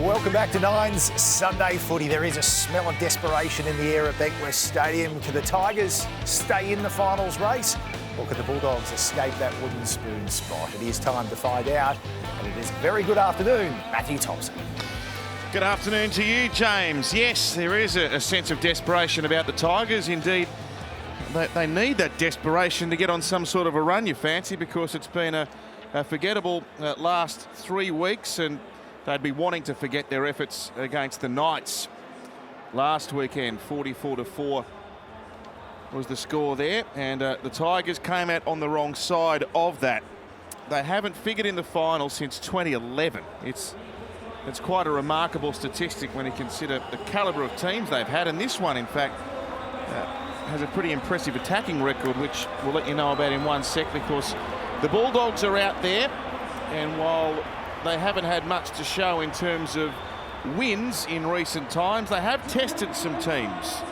Welcome back to Nine's Sunday Footy. There is a smell of desperation in the air at Bankwest Stadium. Can the Tigers stay in the finals race, or can the Bulldogs escape that wooden spoon spot? It is time to find out, and it is a very good afternoon, Matthew Thompson. Good afternoon to you, James. Yes, there is a sense of desperation about the Tigers. Indeed, they need that desperation to get on some sort of a run, you fancy, because it's been a forgettable last 3 weeks, and they'd be wanting to forget their efforts against the Knights last weekend. 44-4 was the score there, and the Tigers came out on the wrong side of that. They haven't figured in the final since 2011. It's quite a remarkable statistic when you consider the calibre of teams they've had, and this one, in fact, has a pretty impressive attacking record, which we'll let you know about in 1 sec, because the Bulldogs are out there, and while they haven't had much to show in terms of wins in recent times, they have tested some teams.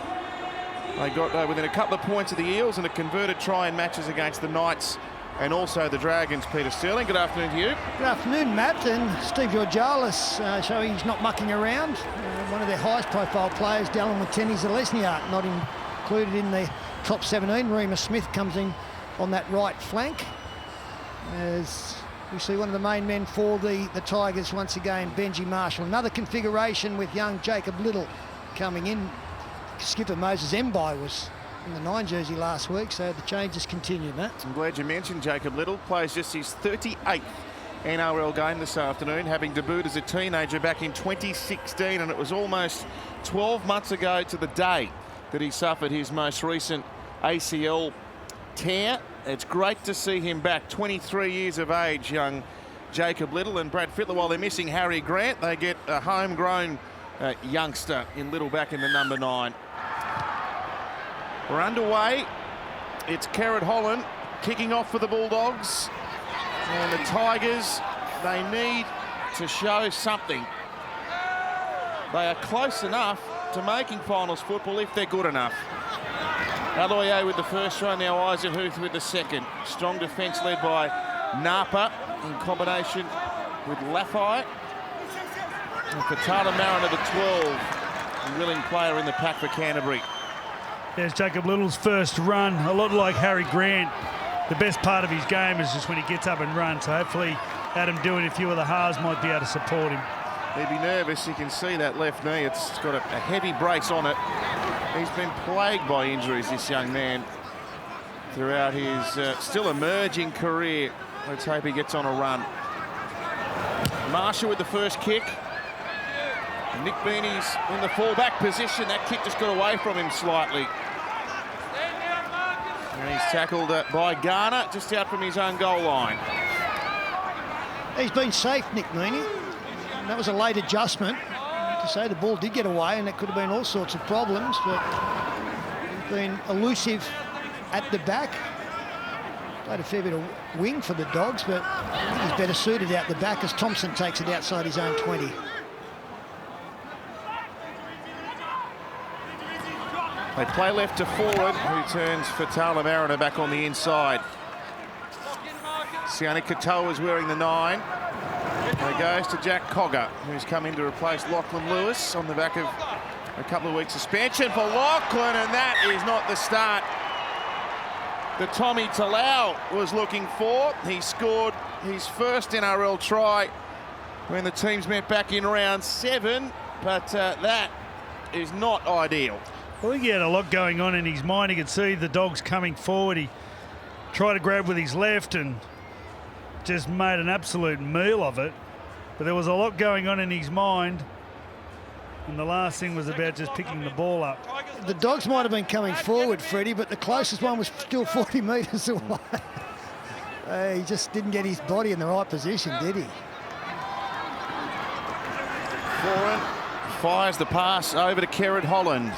They got within a couple of points of the Eels in a converted try in matches against the Knights and also the Dragons. Peter Sterling, good afternoon to you. Good afternoon, Matt. And Steve Georgalis showing he's not mucking around. One of their highest profile players, Dallin Watene-Zelezniak, not included in the top 17. Remus Smith comes in on that right flank. As we see one of the main men for the Tigers once again, Benji Marshall. Another configuration with young Jacob Little coming in. Skipper Moses Mbai was in the 9 jersey last week, so the changes continue, Matt. I'm glad you mentioned Jacob Little. Plays just his 38th NRL game this afternoon, having debuted as a teenager back in 2016, and it was almost 12 months ago to the day that he suffered his most recent ACL tear. It's great to see him back, 23 years of age, young Jacob Little. And Brad Fittler, while they're missing Harry Grant, they get a homegrown youngster in Little back in the number 9. We're underway. It's Kerrod Holland kicking off for the Bulldogs. And the Tigers, they need to show something. They are close enough to making finals football if they're good enough. Aloye with the first try, now Eisenhuth with the second. Strong defence led by Napa in combination with Lafayette. And Fatala Mariner, the 12, a willing player in the pack for Canterbury. There's Jacob Little's first run, a lot like Harry Grant. The best part of his game is just when he gets up and runs, so hopefully Adam doing a few of the halves might be able to support him. He'd be nervous. You can see that left knee. It's got a heavy brace on it. He's been plagued by injuries, this young man, throughout his still emerging career. Let's hope he gets on a run. Marshall with the first kick. Nick Beanie's in the full-back position. That kick just got away from him slightly. And he's tackled by Garner just out from his own goal line. He's been safe, Nick Meaney. That was a late adjustment. To say the ball did get away, and it could have been all sorts of problems, but he's been elusive at the back. Played a fair bit of wing for the Dogs, but I think he's better suited out the back as Thompson takes it outside his own 20. They play left to forward, who turns Fatala Mariner back on the inside. Sione Katoa is wearing the 9. And it goes to Jack Cogger, who's come in to replace Lachlan Lewis on the back of a couple of weeks suspension for Lachlan, and that is not the start that Tommy Talau was looking for. He scored his first NRL try when the teams met back in round 7, but that is not ideal. Well, he had a lot going on in his mind. He could see the Dogs coming forward. He tried to grab with his left and just made an absolute meal of it. But there was a lot going on in his mind. And the last thing was about just picking the ball up. The Dogs might have been coming forward, Freddie, but the closest one was still 40 metres away. He just didn't get his body in the right position, did he? Foran fires the pass over to Kerrod Holland.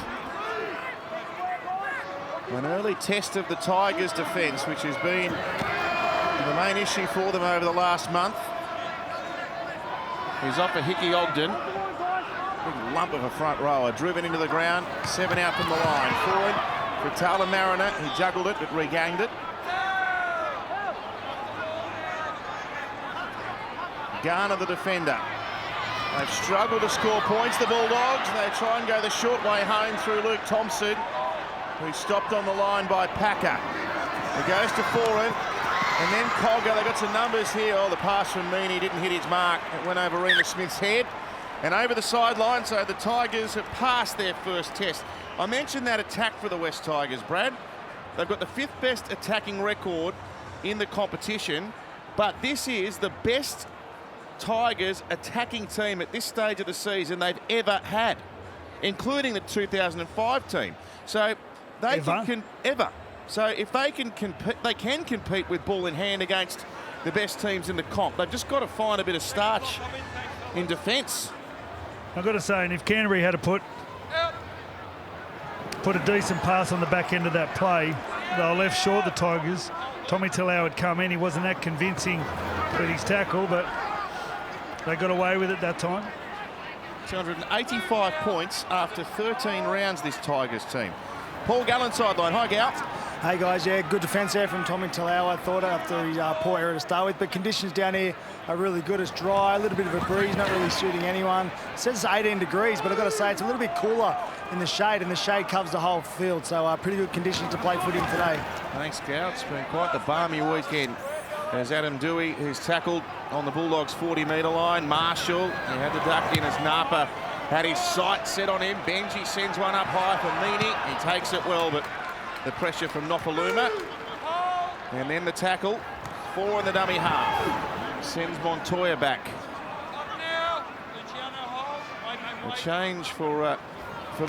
An early test of the Tigers' defence, which has been the main issue for them over the last month. He's off for Hickey Ogden. Big lump of a front rower, driven into the ground, 7 out from the line. Forward for Fatala Mariner. He juggled it, but regained it. Garner, the defender. They've struggled to score points, the Bulldogs. They try and go the short way home through Luke Thompson, who's stopped on the line by Packer. He goes to Foran, and then Cogger. They got some numbers here. Oh, the pass from Meaney didn't hit his mark. It went over Remus Smith's head and over the sideline, so the Tigers have passed their first test. I mentioned that attack for the West Tigers, Brad. They've got the 5th best attacking record in the competition, but this is the best Tigers attacking team at this stage of the season they've ever had, including the 2005 team. So they can ever. So if they can compete, they can compete with ball in hand against the best teams in the comp. They've just got to find a bit of starch in defence. I've got to say, and if Canterbury had to put a decent pass on the back end of that play, they were left short, the Tigers. Tommy Talau had come in. He wasn't that convincing with his tackle, but they got away with it that time. 285 points after 13 rounds, this Tigers team. Paul Gallen sideline. Hi, Gal. Hey guys, yeah, good defence there from Tommy Talau, I thought, after his poor error to start with. But conditions down here are really good. It's dry, a little bit of a breeze, not really suiting anyone. It says it's 18 degrees, but I've got to say it's a little bit cooler in the shade, and the shade covers the whole field. So pretty good conditions to play footy in today. Thanks, Gal. It's been quite the balmy weekend. There's Adam Dewey, who's tackled on the Bulldogs' 40-metre line. Marshall, he had to duck in as Napa had his sight set on him. Benji sends one up high for Meaney. He takes it well, but the pressure from Nopaluma. And then the tackle. 4 in the dummy half. Sends Montoya back. A change for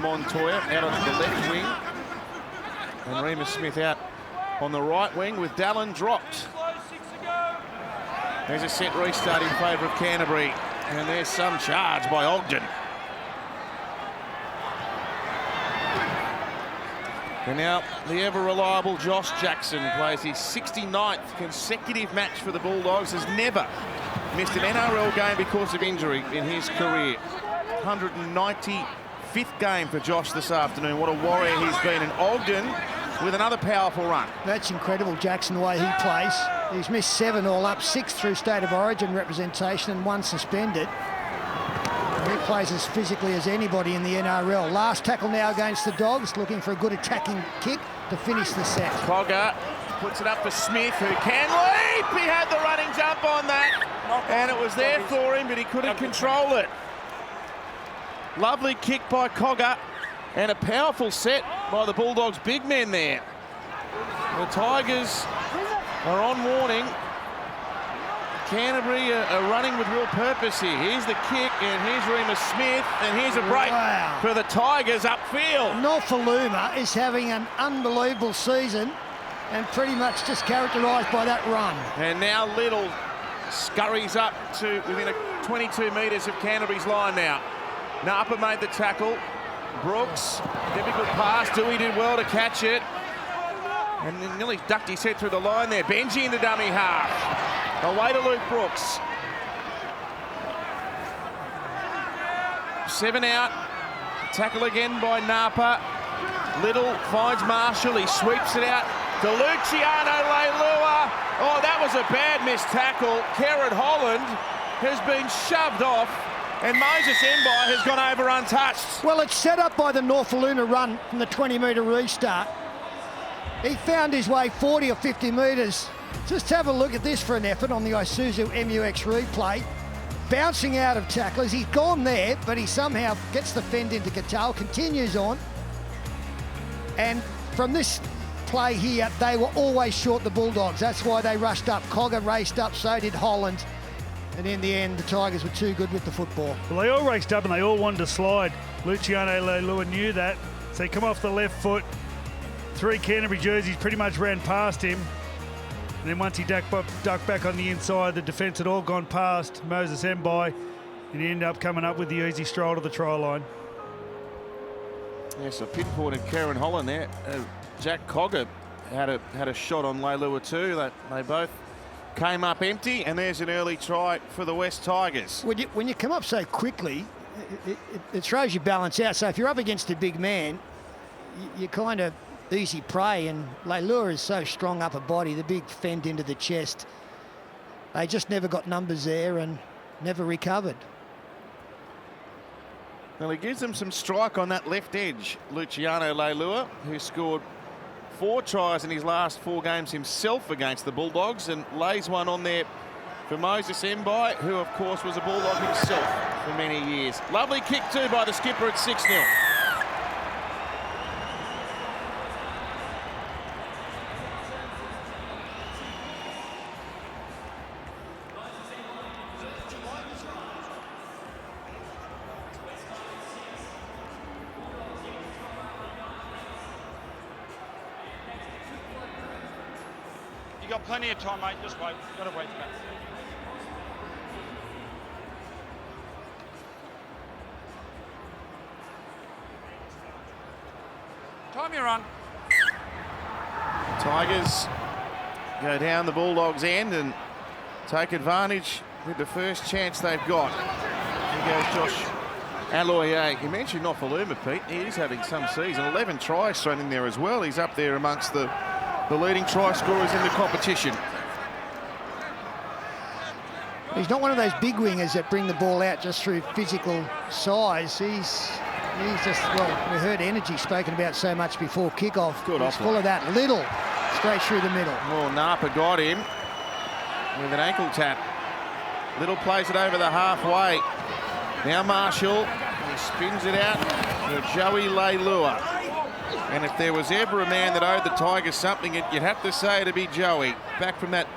Montoya out on the left wing. And Remus Smith out on the right wing with Dallin dropped. There's a set restart in favour of Canterbury. And there's some charge by Ogden. And now the ever-reliable Josh Jackson plays his 69th consecutive match for the Bulldogs. Has never missed an NRL game because of injury in his career. 195th game for Josh this afternoon. What a warrior he's been. And Ogden with another powerful run. That's incredible, Jackson, the way he plays. He's missed 7 all up, 6 through State of Origin representation and 1 suspended. He plays as physically as anybody in the NRL. Last tackle now against the Dogs, looking for a good attacking kick to finish the set. Cogger puts it up for Smith, who can leap. He had the running jump on that, and it was there for him, but he couldn't control it. Lovely kick by Cogger, and a powerful set by the Bulldogs' big men there. The Tigers are on warning. Canterbury are running with real purpose here. Here's the kick, and here's Remus Smith, and here's a break for the Tigers upfield. Nopaluma is having an unbelievable season and pretty much just characterised by that run. And now Little scurries up to within 22 metres of Canterbury's line now. Napa made the tackle. Brooks, difficult pass. Dewey did well to catch it. And then nearly ducked his head through the line there. Benji in the dummy half. Away to Luke Brooks. 7 out. Tackle again by Napa. Little finds Marshall. He sweeps it out to Luciano Leilua. Oh, that was a bad missed tackle. Kerrod Holland has been shoved off, and Moses Mbai has gone over untouched. Well, it's set up by the Norfoluna run from the 20-metre restart. He found his way 40 or 50 metres. Just have a look at this for an effort on the Isuzu MUX replay. Bouncing out of tacklers. He's gone there, but he somehow gets the fend into Catal, continues on. And from this play here, they were always short, the Bulldogs. That's why they rushed up. Cogger raced up, so did Holland. And in the end, the Tigers were too good with the football. Well, they all raced up and they all wanted to slide. Luciano Leilua knew that. So he come off the left foot. 3 Canterbury jerseys pretty much ran past him. And then once he ducked back on the inside, the defence had all gone past Moses Mbai, and he ended up coming up with the easy stroll to the try line. Yes, I pinpointed Karen Holland there. Jack Cogger had a shot on Leilua too. They both came up empty, and there's an early try for the West Tigers. When you come up so quickly, it throws your balance out. So if you're up against a big man, you kind of easy prey, and Leilua is so strong upper body, the big fend into the chest. They just never got numbers there and never recovered. Well, he gives them some strike on that left edge, Luciano Leilua, who scored 4 tries in his last 4 games himself against the Bulldogs, and lays one on there for Moses Mbai, who of course was a Bulldog himself for many years. Lovely kick too by the skipper at 6-0. You got plenty of time, mate. Just wait. Got to wait for that. Time you're on. Tigers go down the Bulldogs' end and take advantage with the first chance they've got. Here goes Josh Aloier. You mentioned Nofaluma, Pete. He's having some season. 11 tries thrown in there as well. He's up there amongst the leading try scorers in the competition. He's not one of those big wingers that bring the ball out just through physical size. He's just, well, we heard energy spoken about so much before kickoff. Good He's full of that. Little, straight through the middle. Well, Napa got him with an ankle tap. Little plays it over the halfway. Now Marshall, he spins it out to Joey Leilua. And if there was ever a man that owed the Tigers something, you'd have to say it'd be Joey. Back from that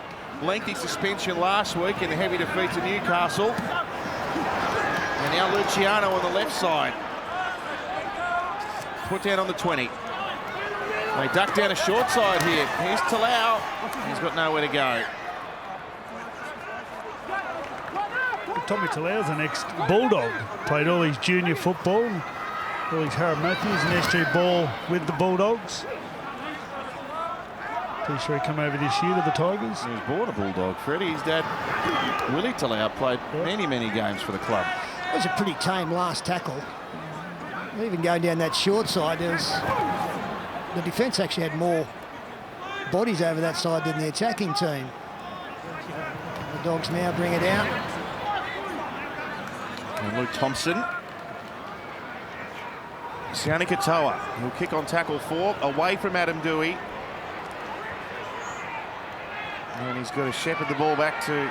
lengthy suspension last week in the heavy defeat to Newcastle. And now Luciano on the left side. Put down on the 20. They duck down a short side here. Here's Talau. He's got nowhere to go. Tommy Talau's an ex-Bulldog. Played all his junior football, all his Harold Matthews and SG ball with the Bulldogs. Pretty sure he come over this year to the Tigers. He was born a Bulldog, Freddie. His dad, Willie Talau, played many games for the club. It was a pretty tame last tackle. Even going down that short side, there was, the defence actually had more bodies over that side than the attacking team. The Dogs now bring it out. And Luke Thompson. Sione Katoa, he'll kick on tackle 4, away from Adam Dewey. And he's got to shepherd the ball back to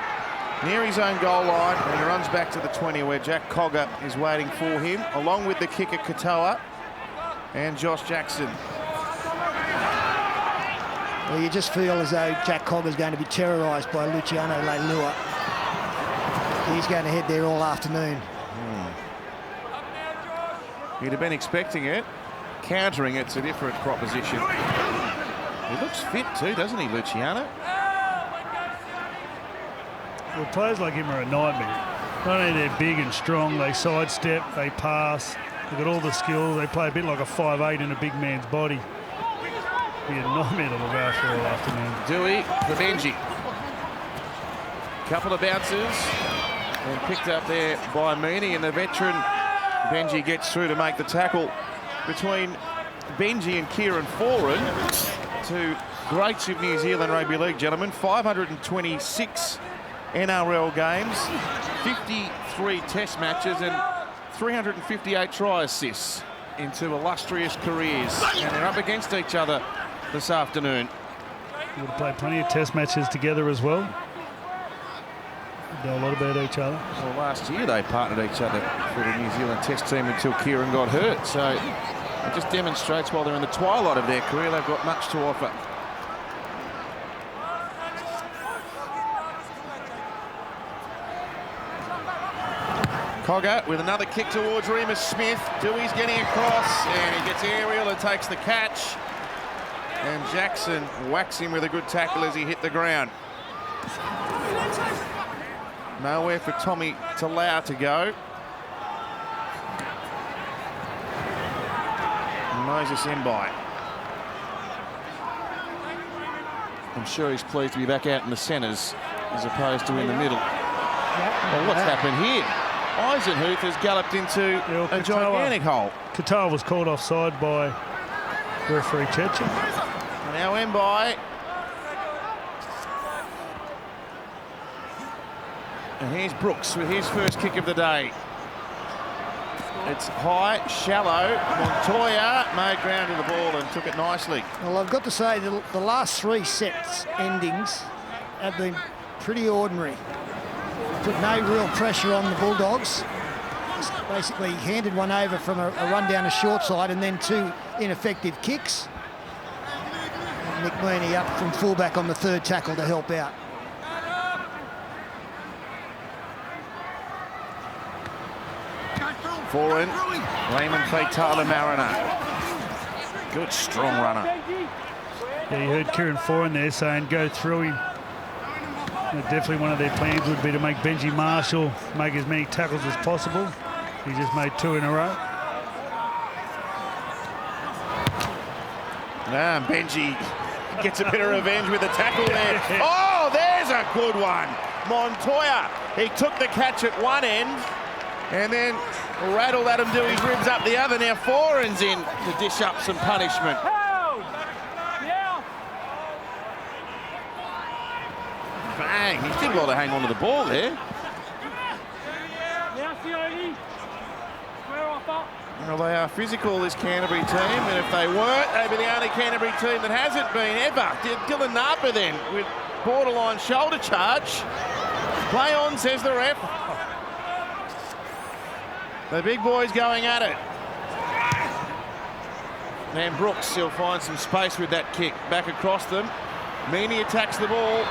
near his own goal line, and he runs back to the 20 where Jack Cogger is waiting for him, along with the kicker Katoa and Josh Jackson. Well, you just feel as though Jack Cogger's going to be terrorised by Luciano Leilua. He's going to head there all afternoon. He'd have been expecting it. Countering it's a different proposition. He looks fit too, doesn't he, Luciano? Well, players like him are a nightmare. Not only they're big and strong, they sidestep, they pass, they've got all the skills, they play a bit like a 5'8" in a big man's body. Be a nightmare to look after all afternoon. Dewey for Benji. Couple of bounces and picked up there by Meany, and the veteran Benji gets through to make the tackle between Benji and Kieran Foran. Two greats of New Zealand Rugby League, gentlemen. 526 NRL games, 53 test matches and 358 try assists into illustrious careers. And they're up against each other this afternoon. Would have played plenty of test matches together as well. Know a lot about each other. Well, last year they partnered each other for the New Zealand Test team until Kieran got hurt. So it just demonstrates while they're in the twilight of their career, they've got much to offer. Cogger with another kick towards Remus Smith. Dewey's getting across and he gets aerial and takes the catch. And Jackson whacks him with a good tackle as he hit the ground. Nowhere for Tommy Talau to go. Moses Mbai. I'm sure he's pleased to be back out in the centres as opposed to in the middle. Well, what's happened here? Eisenhuth has galloped into a gigantic hole. Katoa was called offside by referee Chechen. Now Mbai. And here's Brooks with his first kick of the day. It's high, shallow. Montoya made ground to the ball and took it nicely. Well, I've got to say the last 3 sets endings have been pretty ordinary. Put no real pressure on the Bulldogs. Just basically handed one over from a run down the short side and then 2 ineffective kicks. And Nick Mooney up from fullback on the 3rd tackle to help out. Foreign, Lehman fake Tyler Mariner. Good strong runner. Yeah, you heard Kieran Foran there saying go through him. Definitely one of their plans would be to make Benji Marshall make as many tackles as possible. He just made 2 in a row. Benji gets a bit of revenge with the tackle there. Oh, there's a good one. Montoya, he took the catch at one end and then rattled at him do his ribs up the other. Now Foran's in to dish up some punishment. Bang, he did well to hang on to the ball there. Well, they are physical, this Canterbury team, and if they weren't, they'd be the only Canterbury team that hasn't been ever. Dylan Napa then with borderline shoulder charge. Play on, says the ref. The big boys going at it. And Brooks, he'll find some space with that kick back across them. Meaney attacks the ball.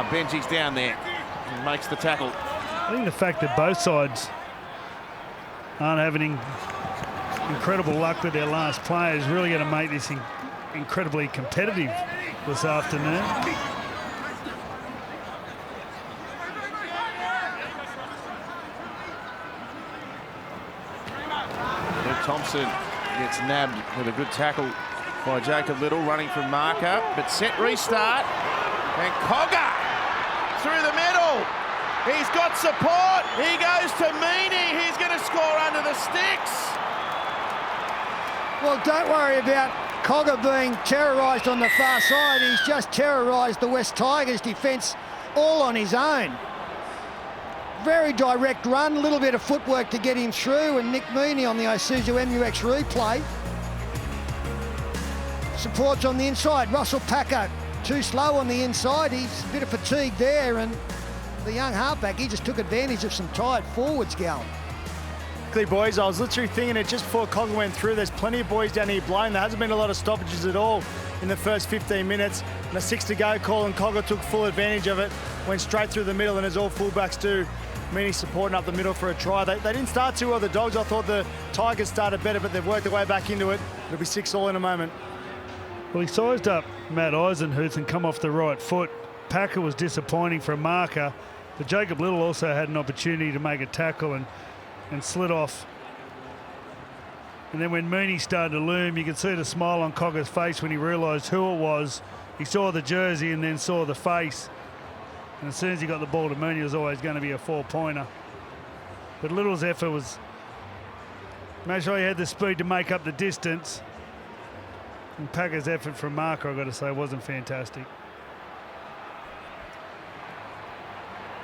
Benji's down there and makes the tackle. I think the fact that both sides aren't having incredible luck with their last play is really going to make this incredibly competitive this afternoon. Thompson gets nabbed with a good tackle by Jacob Little, running from marker, but set restart. And Cogger through the middle. He's got support. He goes to Meaney. He's going to score under the sticks. Well, don't worry about Cogger being terrorised on the far side. He's just terrorised the West Tigers defence all on his own. Very direct run, a little bit of footwork to get him through, and Nick Meaney on the Isuzu MUX replay. Supports on the inside. Russell Packer too slow on the inside. He's a bit of fatigue there, and the young halfback, he just took advantage of some tired forwards going. Boys, I was literally thinking it just before Cogger went through. There's plenty of boys down here blowing. There hasn't been a lot of stoppages at all in the first 15 minutes. And a 6 to go call, and Cogger took full advantage of it, went straight through the middle, and as all fullbacks do, Meaney supporting up the middle for a try. They didn't start too well, the Dogs. I thought the Tigers started better, but they've worked their way back into it. It'll be 6-all in a moment. Well, he sized up Matt Eisenhuth and come off the right foot. Packer was disappointing for a marker, but Jacob Little also had an opportunity to make a tackle and slid off. And then when Meaney started to loom, you could see the smile on Cogger's face when he realised who it was. He saw the jersey and then saw the face. And as soon as he got the ball to Meaney, it was always going to be a 4-pointer. But Little's effort was, make sure he had the speed to make up the distance. And Packer's effort from marker, I've got to say, wasn't fantastic.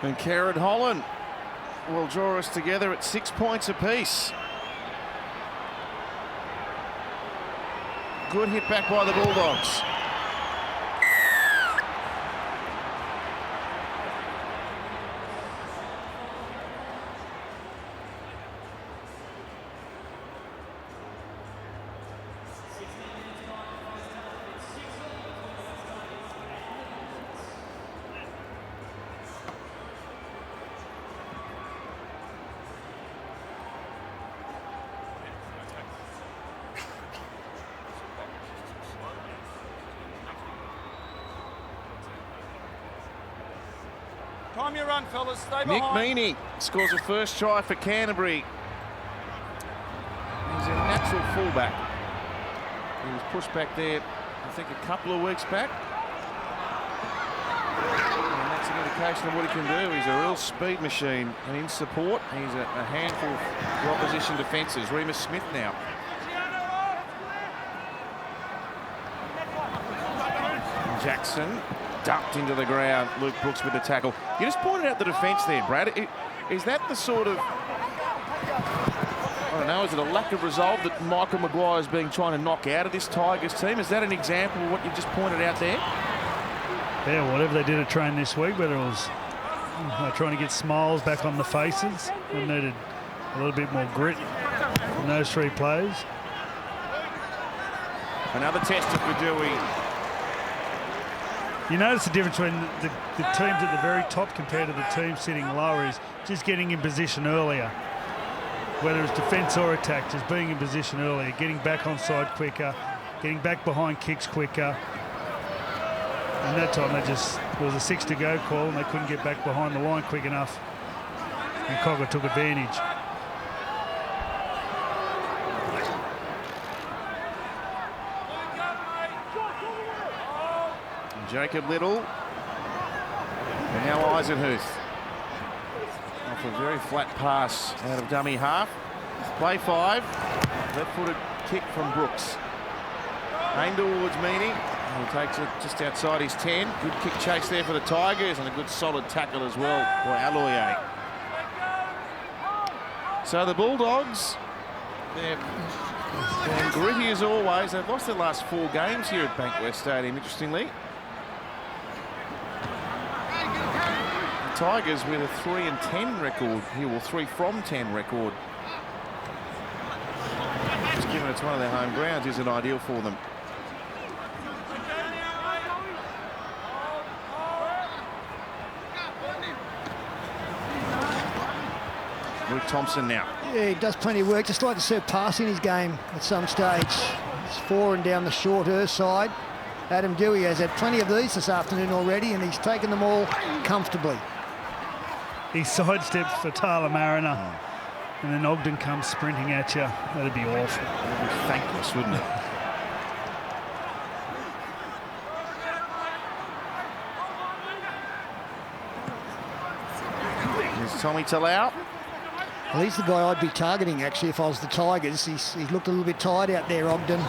And Karen Holland will draw us together at 6 points apiece. Good hit back by the Bulldogs. Time your run, fellas. Stay Nick behind. Meaney scores a first try for Canterbury. He's a natural fullback. He was pushed back there, I think, a couple of weeks back. And that's an indication of what he can do. He's a real speed machine. And in support, he's a handful for opposition defences. Remus Smith now. Jackson ducked into the ground. Luke Brooks with the tackle. You just pointed out the defence there, Brad. Is that the sort of I don't know, is it a lack of resolve that Michael Maguire's been trying to knock out of this Tigers team? Is that an example of what you just pointed out there? Yeah, whatever they did at train this week, whether it was trying to get smiles back on the faces, they needed a little bit more grit from those three players. Another test for Dewey. You notice the difference between the teams at the very top compared to the teams sitting lower is just getting in position earlier. Whether it's defence or attack, just being in position earlier, getting back onside quicker, getting back behind kicks quicker. And that time there was a 6 to go call and they couldn't get back behind the line quick enough. And Cogger took advantage. Jacob Little. And now Eisenhuth. Off a very flat pass out of dummy half. Play 5. Left-footed kick from Brooks. Aimed towards Meany. He takes it just outside his 10. Good kick chase there for the Tigers and a good solid tackle as well by Aloye. So the Bulldogs, they're gritty as always. They've lost their last 4 games here at Bankwest Stadium, interestingly. The Tigers with a 3-10 record here, or 3 from 10 record. Just given it's one of their home grounds isn't ideal for them. Luke Thompson now. Yeah, he does plenty of work. Just like to see a pass in his game at some stage. He's forward down the short earth side. Adam Dewey has had plenty of these this afternoon already, and he's taken them all comfortably. He sidesteps for Tyler Mariner, and then Ogden comes sprinting at you. That'd be awful. That'd be thankless, wouldn't it? Here's Tommy Talau. Well, he's the guy I'd be targeting, actually, if I was the Tigers. He's looked a little bit tired out there, Ogden.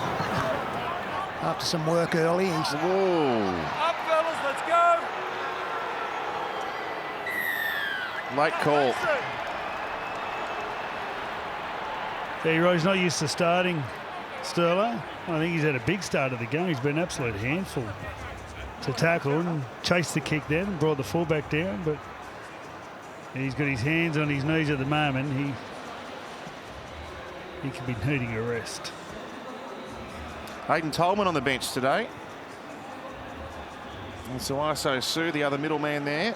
After some work early. Whoa. Up, fellas, let's go. Late call. Yeah, he's not used to starting Sterlo. I think he's had a big start of the game. He's been an absolute handful to tackle and chase the kick then, brought the fullback down, but he's got his hands on his knees at the moment. He could be needing a rest. Hayden Tolman on the bench today. And Suaso Sue, the other middleman there.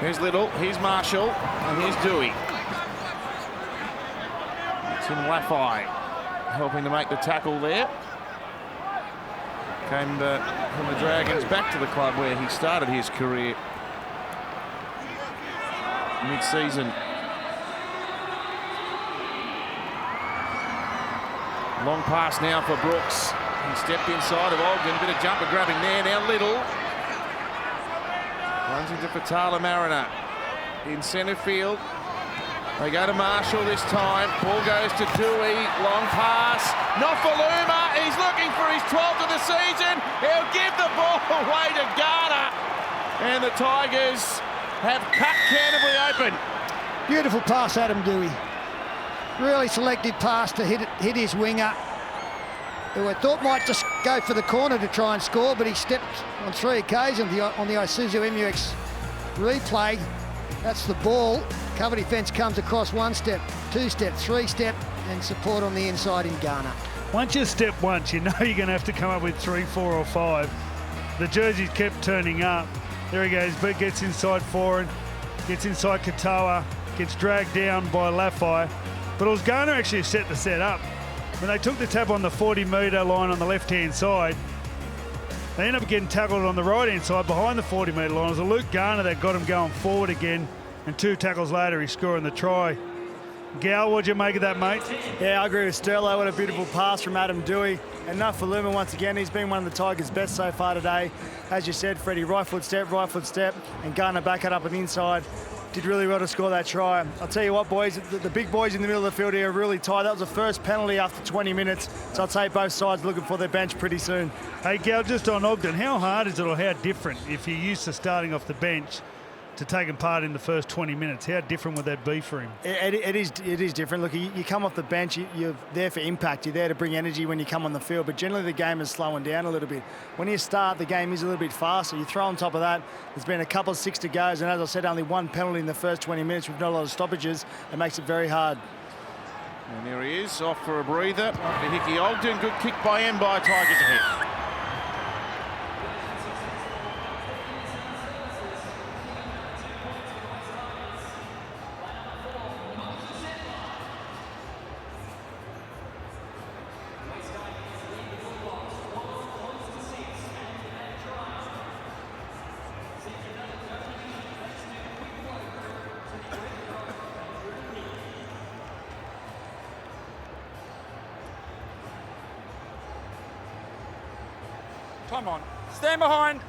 Here's Little, here's Marshall, and here's Dewey. Tim Laffey helping to make the tackle there. Came from the Dragons back to the club where he started his career mid-season. Long pass now for Brooks. He stepped inside of Ogden, bit of jumper grabbing there. Now Little. Runs into Fatala Mariner in centre field. They go to Marshall this time. Ball goes to Dewey. Long pass. Nofaluma. He's looking for his 12th of the season. He'll give the ball away to Garner. And the Tigers have cut Canterbury open. Beautiful pass, Adam Dewey. Really selected pass to hit his winger, who I thought might just go for the corner to try and score, but he stepped on 3 occasions on the Isuzu MUX replay. That's the ball. Cover defence comes across 1 step, 2 step, 3 step, and support on the inside in Garner. Once you step once, you know you're going to have to come up with 3, 4 or 5. The jerseys kept turning up. There he goes, but gets inside forward, gets inside Katoa, gets dragged down by Laffey. But it was Garner actually who set the set up. When they took the tap on the 40-metre line on the left-hand side, they ended up getting tackled on the right-hand side behind the 40-metre line. It was a Luke Garner that got him going forward again, and 2 tackles later he's scoring the try. Gal, what'd you make of that, mate? Yeah, I agree with Sterlo. What a beautiful pass from Adam Dewey. And Nofaluma, once again, he's been one of the Tigers' best so far today. As you said, Freddie, right foot step, and Garner back it up and inside did really well to score that try. I'll tell you what, boys, the big boys in the middle of the field here are really tight. That was the first penalty after 20 minutes, so I'd say both sides looking for their bench pretty soon. Hey, Gal, just on Ogden, how hard is it or how different if you're used to starting off the bench to taking part in the first 20 minutes? How different would that be for him? It is different. Look, you come off the bench, you're there for impact. You're there to bring energy when you come on the field, but generally the game is slowing down a little bit. When you start, the game is a little bit faster. You throw on top of that, there's been a couple of 6 to goes, and as I said, only one penalty in the first 20 minutes with not a lot of stoppages. It makes it very hard. And there he is, off for a breather. For Hickey Ogden, good kick by Tigers ahead. Time on. Stand behind.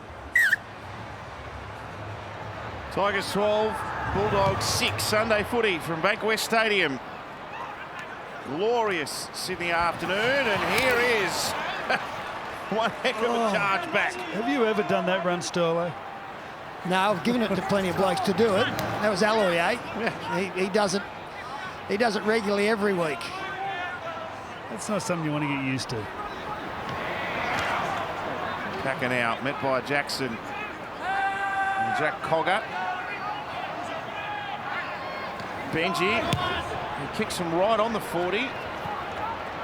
Tigers 12, Bulldogs 6. Sunday footy from Bankwest Stadium. Glorious Sydney afternoon, and here is one heck of a charge back. Have you ever done that run, Sterlo? No, I've given it to plenty of blokes to do it. That was Alloy, eh? Yeah. He does it. He does it regularly every week. That's not something you want to get used to. Packing out, met by Jackson and Jack Cogger. Benji, he kicks him right on the 40.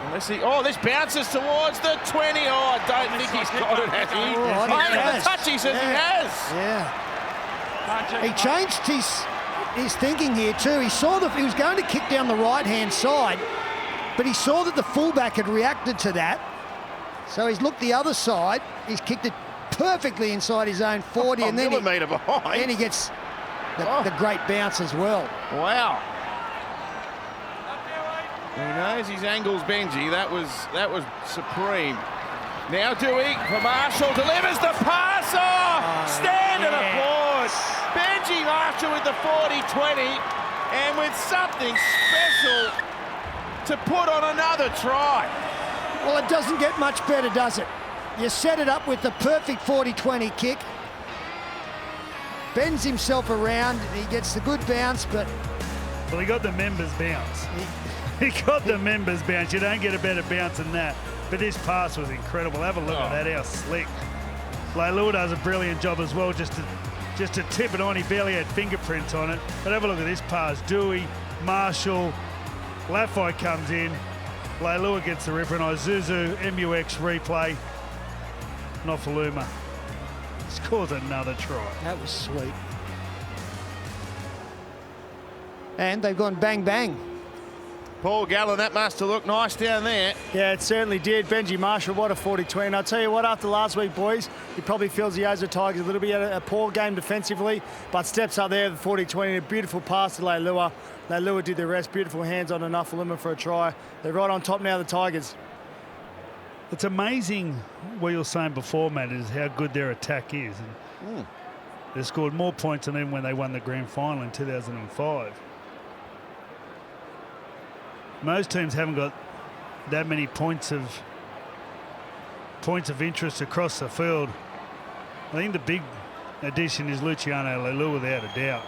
Unless he, this bounces towards the 20. Oh, I don't think he's got it, has he? Oh, The touch, he says he has. Yeah. He changed his thinking here too. He saw that he was going to kick down the right-hand side, but he saw that the fullback had reacted to that. So he's looked the other side. He's kicked it perfectly inside his own 40, and then he gets the great bounce as well. Wow. He knows his angles, Benji. That was supreme. Now Dewey for Marshall delivers the pass. Stand and applause. Benji Marshall with the 40-20, and with something special to put on another try. Well, it doesn't get much better, does it? You set it up with the perfect 40-20 kick. Bends himself around. He gets the good bounce, but... Well, he got the members bounce. He got the members bounce. You don't get a better bounce than that. But this pass was incredible. Have a look at that, how slick. Leilua does a brilliant job as well, just to tip it on. He barely had fingerprints on it. But have a look at this pass. Dewey, Marshall, Laffey comes in. Leilua gets the ripper, and Isuzu, MUX replay. Nofaluma scores another try. That was sweet. And they've gone bang, bang. Paul Gallen, that must have looked nice down there. Yeah, it certainly did. Benji Marshall, what a 40-20. And I'll tell you what, after last week, boys, he probably feels he owes the Tigers a little bit. A poor game defensively, but steps up there, the 40-20, a beautiful pass to Leilua. Leilua did the rest, beautiful hands on Nofaluma for a try. They're right on top now, the Tigers. It's amazing what you were saying before, Matt, is how good their attack is. And they scored more points than them when they won the grand final in 2005. Most teams haven't got that many points of interest across the field. I think the big addition is Luciano Leilua, without a doubt.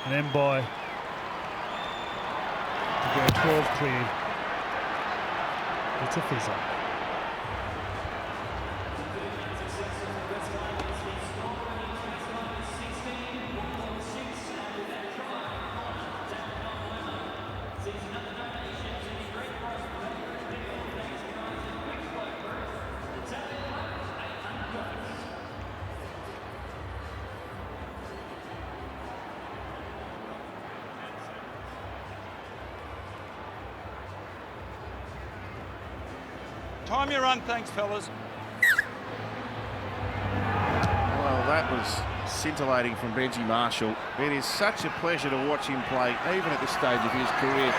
And then by 12 cleared. It's a fizzle. Time your run, thanks, fellas. Well, that was scintillating from Benji Marshall. It is such a pleasure to watch him play, even at this stage of his career.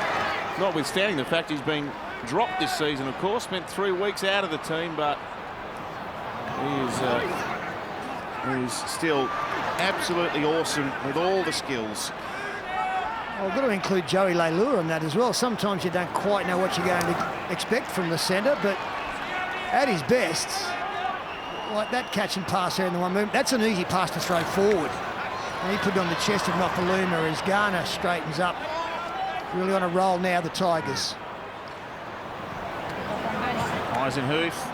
Notwithstanding the fact he's been dropped this season, of course, spent 3 weeks out of the team, but he is still absolutely awesome with all the skills. Well, I've got to include Joey Leilua on that as well. Sometimes you don't quite know what you're going to expect from the centre, but at his best, like that catch and pass there in the one movement, that's an easy pass to throw forward. And he put it on the chest of Nofoaluma as Garner straightens up. Really on a roll now, the Tigers. Eisenhuth.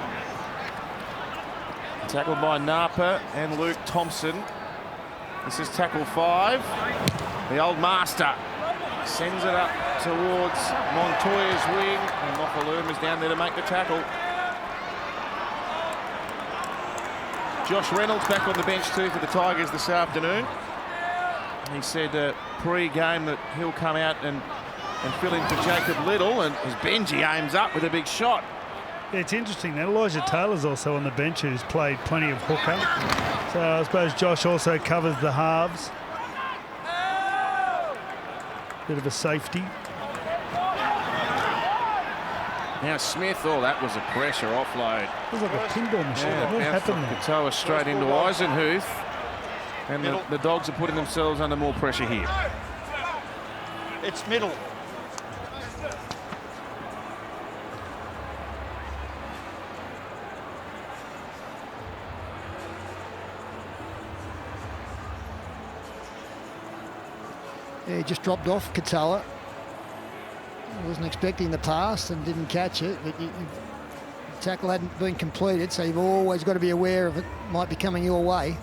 Tackled by Napa and Luke Thompson. This is tackle 5. The old master sends it up towards Montoya's wing, and Nofoaluma's down there to make the tackle. Josh Reynolds back on the bench too for the Tigers this afternoon. He said pre-game that he'll come out and fill in for Jacob Little, and as Benji aims up with a big shot. Yeah, it's interesting that Elijah Taylor's also on the bench, who's played plenty of hooker. So I suppose Josh also covers the halves. Bit of a safety. Now Smith, oh, that was a pressure offload. It was like a pinball machine. Yeah, What happened there? Katoa straight into Eisenhuth. And the Dogs are putting themselves under more pressure here. It's middle. Yeah, he just dropped off Katoa. Wasn't expecting the pass and didn't catch it, but the tackle hadn't been completed, so you've always got to be aware of it might be coming your way.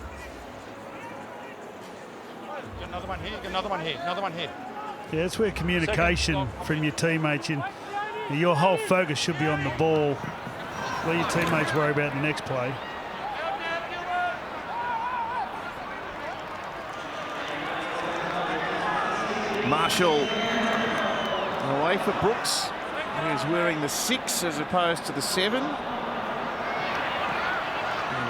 Get another one here, get another one here, another one here. Yeah, that's where communication from your teammates, and your whole focus should be on the ball. Let your teammates worry about the next play. Marshall away for Brooks. He's wearing the 6 as opposed to the 7. He's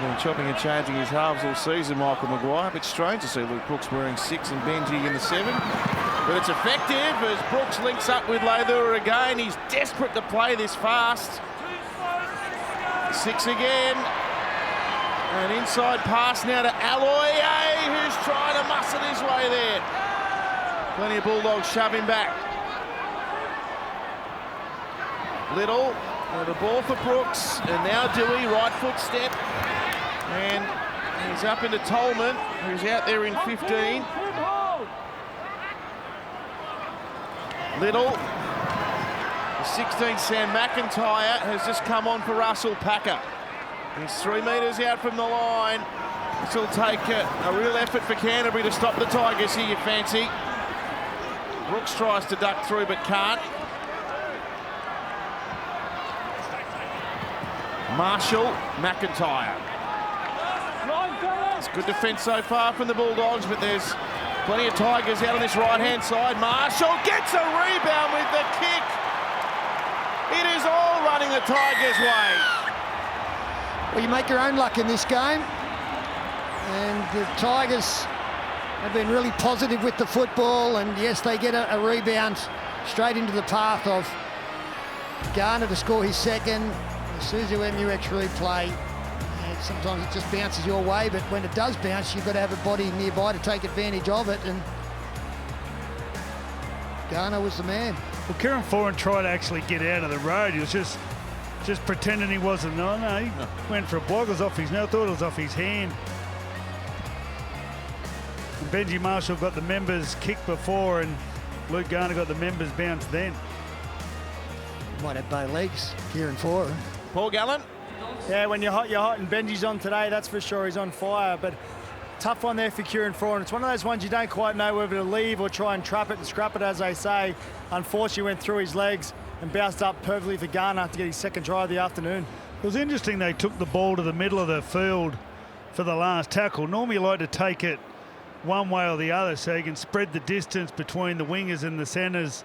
been chopping and changing his halves all season, Michael Maguire. A bit strange to see Luke Brooks wearing 6 and Benji in the 7. But it's effective as Brooks links up with Leilua again. He's desperate to play this fast. 6 again. An inside pass now to Aloye, who's trying to muscle his way there. Plenty of Bulldogs shove him back. Little, and a ball for Brooks, and now Dewey, right foot step. And he's up into Tolman, who's out there in 15. Little, the 16, Sam McIntyre, has just come on for Russell Packer. He's 3 metres out from the line. This will take a real effort for Canterbury to stop the Tigers here, you fancy. Brooks tries to duck through but can't. Marshall, McIntyre. It's good defence so far from the Bulldogs, but there's plenty of Tigers out on this right-hand side. Marshall gets a rebound with the kick. It is all running the Tigers' way. Well, you make your own luck in this game, and the Tigers have been really positive with the football, and yes, they get a rebound straight into the path of Garner to score his second. Suzu MUX replay, and sometimes it just bounces your way, but when it does bounce, you've got to have a body nearby to take advantage of it, and Garner was the man. Well, Kieran Foran tried to actually get out of the road. He was just pretending he wasn't. No, he went for a block. It was off his nose. I thought it was off his hand. And Benji Marshall got the members kick before, and Luke Garner got the members bounce then. Might have bow legs, Kieran Foran. Paul Gallen. Yeah, when you're hot, and Benji's on today, that's for sure. He's on fire, but tough one there for Kieran Foran. It's one of those ones you don't quite know whether to leave or try and trap it and scrap it, as they say. Unfortunately, went through his legs and bounced up perfectly for Garner to get his second try of the afternoon. It was interesting they took the ball to the middle of the field for the last tackle. Normally you like to take it one way or the other so you can spread the distance between the wingers and the centres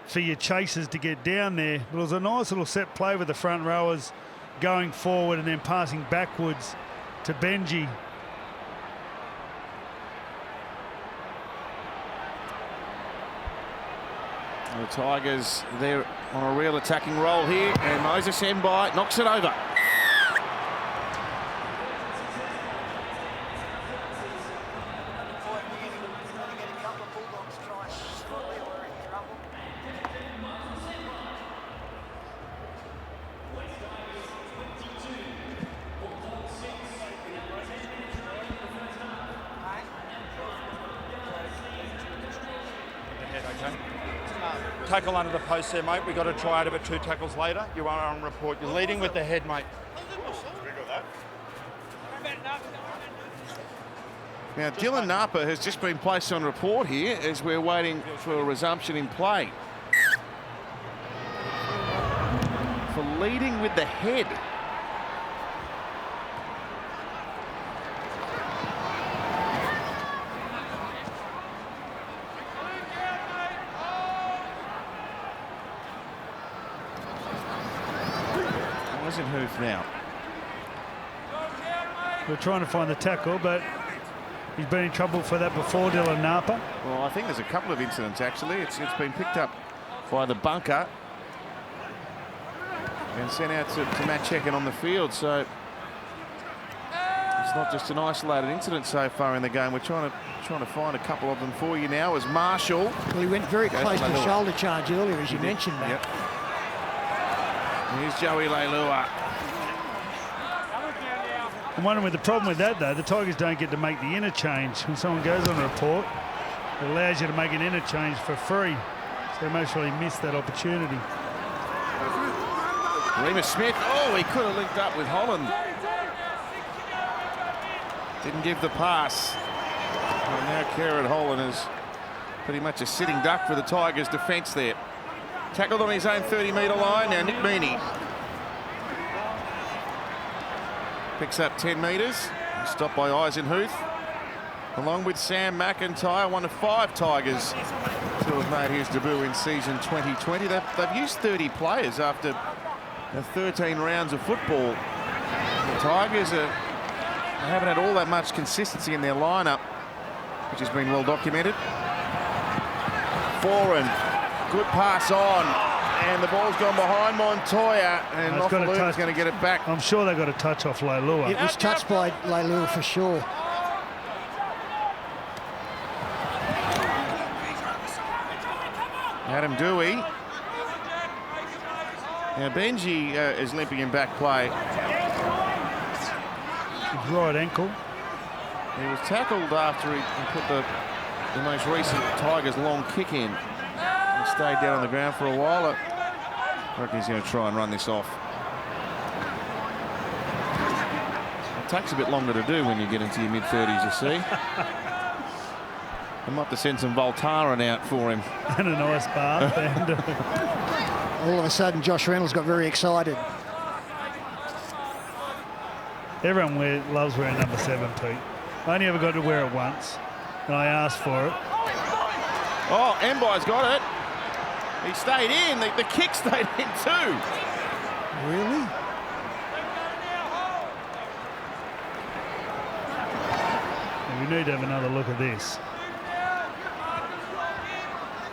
for your chasers to get down there. But it was a nice little set play with the front rowers going forward and then passing backwards to Benji. The Tigers, they're on a real attacking roll here, and Moses Mbai knocks it over. Tackle under the post there, mate. We got to try out of it 2 tackles later. You are on report. You're leading with the head, mate. Now, Dylan Napa has just been placed on report here as we're waiting for a resumption in play. For leading with the head. Hoof now. We're trying to find the tackle, but he's been in trouble for that before, Dylan Napa. Well, I think there's a couple of incidents actually. It's been picked up by the bunker and sent out to Matt Checken on the field. So it's not just an isolated incident so far in the game. We're trying to find a couple of them for you now. As Marshall, well, he went very close to the shoulder charge earlier, as you mentioned, Matt. Yep. Here's Joey Leilua. I'm wondering with the problem with that, though, the Tigers don't get to make the interchange. When someone goes on a report, it allows you to make an interchange for free. So they most really missed that opportunity. Remus Smith, oh, he could have linked up with Holland. Didn't give the pass. And now Kieran Holland is pretty much a sitting duck for the Tigers' defence there. Tackled on his own 30-metre line. Now Nick Meaney picks up 10 metres. Stopped by Eisenhuth. Along with Sam McIntyre, one of 5 Tigers to have made his debut in season 2020. They've used 30 players after 13 rounds of football. The Tigers haven't had all that much consistency in their lineup, which has been well documented. Foran. Good pass on, and the ball's gone behind Montoya, and Nofalu's going to get it back. I'm sure they got a touch off Leilua. It was touched by Leilua for sure. Adam Dewey. Now Benji is limping in back play. His right ankle. He was tackled after he put the most recent Tigers long kick in. Stayed down on the ground for a while. I reckon he's going to try and run this off. It takes a bit longer to do when you get into your mid-30s, you see. I might have to send some Voltaren out for him. And a nice bath. And all of a sudden, Josh Reynolds got very excited. Everyone loves wearing number 7, Pete. I only ever got to wear it once, and I asked for it. Oh, Mbai's got it. He stayed in. The kick stayed in too. Really? We need to have another look at this.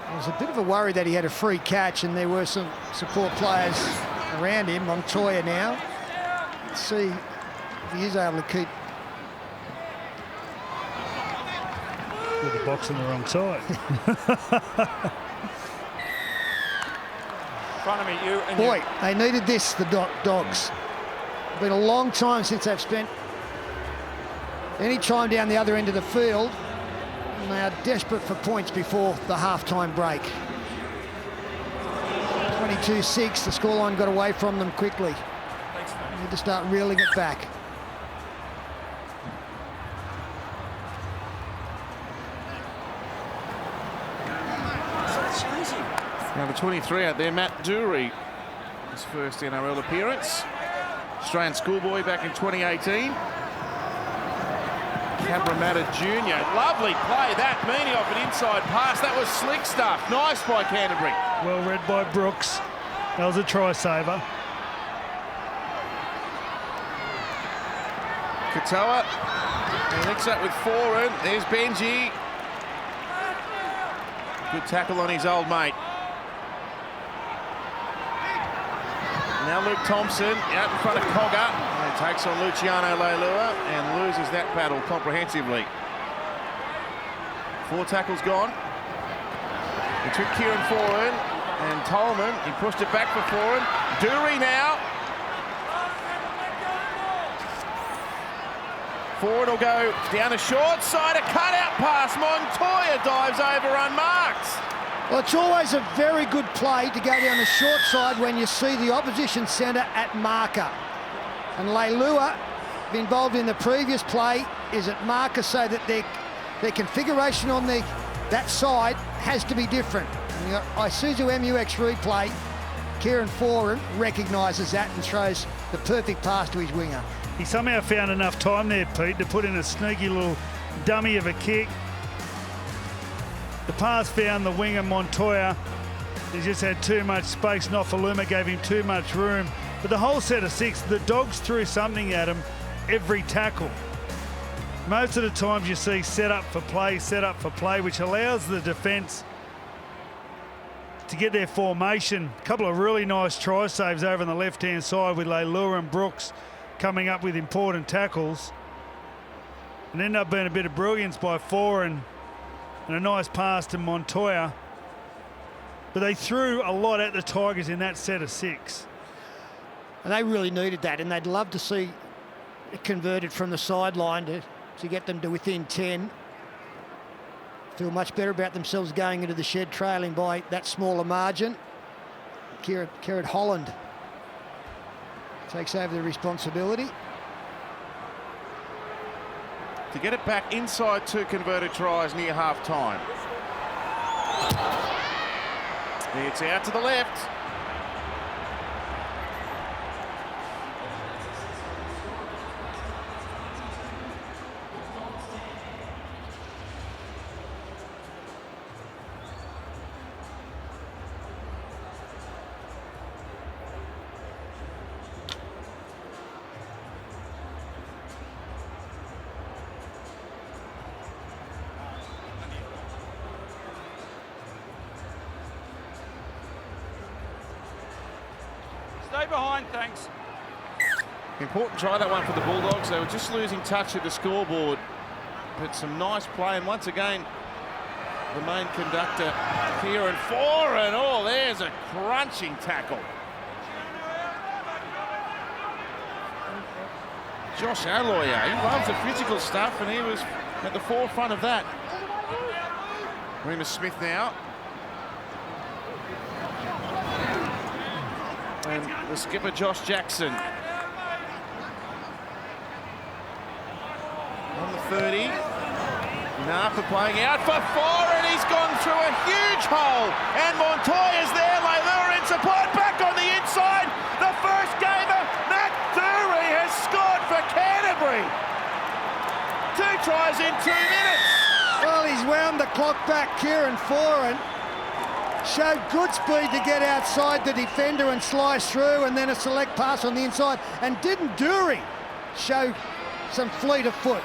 There was a bit of a worry that he had a free catch and there were some support players around him. Montoya now. Let's see if he is able to keep. With the box on the wrong side. In front of me, you and boy, they needed this, the Dogs. It's been a long time since they've spent any time down the other end of the field, and they are desperate for points before the half-time break. 22-6, the scoreline got away from them quickly. They need to start reeling it back. Number 23 out there, Matt Dury. His first NRL appearance. Australian schoolboy back in 2018. Cabramatta Jr. Lovely play that. Meaney off an inside pass. That was slick stuff. Nice by Canterbury. Well read by Brooks. That was a try saver. Katoa. He links up with Foran. There's Benji. Good tackle on his old mate. Now Luke Thompson out in front of Cogger. And takes on Luciano Leilua and loses that battle comprehensively. 4 tackles gone. He took Kieran Foran and Tolman. He pushed it back for Foran. Dury now. Foran will go down the short side. A cutout pass. Montoya dives over unmarked. Well, it's always a very good play to go down the short side when you see the opposition centre at marker. And Leilua, involved in the previous play, is at marker so that their configuration on that side has to be different. And the Isuzu MUX replay, Kieran Foran recognises that and throws the perfect pass to his winger. He somehow found enough time there, Pete, to put in a sneaky little dummy of a kick. The pass found the winger, Montoya. He just had too much space. Nofaluma gave him too much room. But the whole set of 6, the Dogs threw something at him every tackle. Most of the times you see set up for play, which allows the defence to get their formation. A couple of really nice try saves over on the left-hand side with Leilua and Brooks coming up with important tackles. And ended up being a bit of brilliance by Foran and a nice pass to Montoya. But they threw a lot at the Tigers in that set of 6. And they really needed that, and they'd love to see it converted from the sideline to get them to within 10. Feel much better about themselves going into the shed trailing by that smaller margin. Kieran Holland takes over the responsibility. To get it back inside 2 converted tries near half-time. It's out to the left. Stay behind, thanks. Important try, that one for the Bulldogs. They were just losing touch of the scoreboard. But some nice play, and once again, the main conductor, Kieran Foran. Oh, there's a crunching tackle. Josh Aloya, he loves the physical stuff, and he was at the forefront of that. Remus Smith now. And the skipper, Josh Jackson. On the 30. Napa playing out for Foran. He's gone through a huge hole. And Montoya's there. Leilua in support. Back on the inside. The first gamer, Matt Dury, has scored for Canterbury. 2 tries in 2 minutes. Well, he's wound the clock back, Kieran Foran. Showed good speed to get outside the defender and slice through, and then a select pass on the inside. And didn't Dury show some fleet of foot?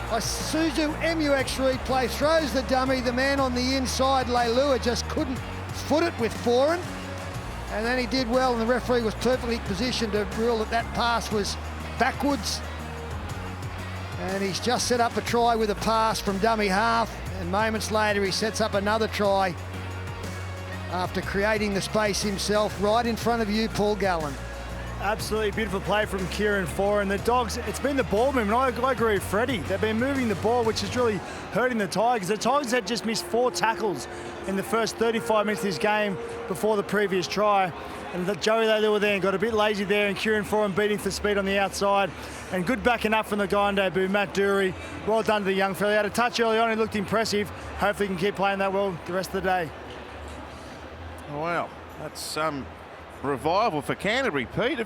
Isuzu MUX replay throws the dummy. The man on the inside, Leilua, just couldn't foot it with Foran. And then he did well, and the referee was perfectly positioned to rule that that pass was backwards. And he's just set up a try with a pass from dummy half. And moments later, he sets up another try after creating the space himself right in front of you, Paul Gallen. Absolutely beautiful play from Kieran Foran. The Dogs, it's been the ball movement. I agree with Freddie. They've been moving the ball, which is really hurting the Tigers. The Tigers had just missed 4 tackles in the first 35 minutes of this game before the previous try. And Joey Leilua there and got a bit lazy there, and Kieran Foran beating for speed on the outside. And good backing up from the guy on debut, Matt Dury. Well done to the young fella. He had a touch early on, he looked impressive. Hopefully he can keep playing that well the rest of the day. Well, that's some revival for Canterbury, Pete.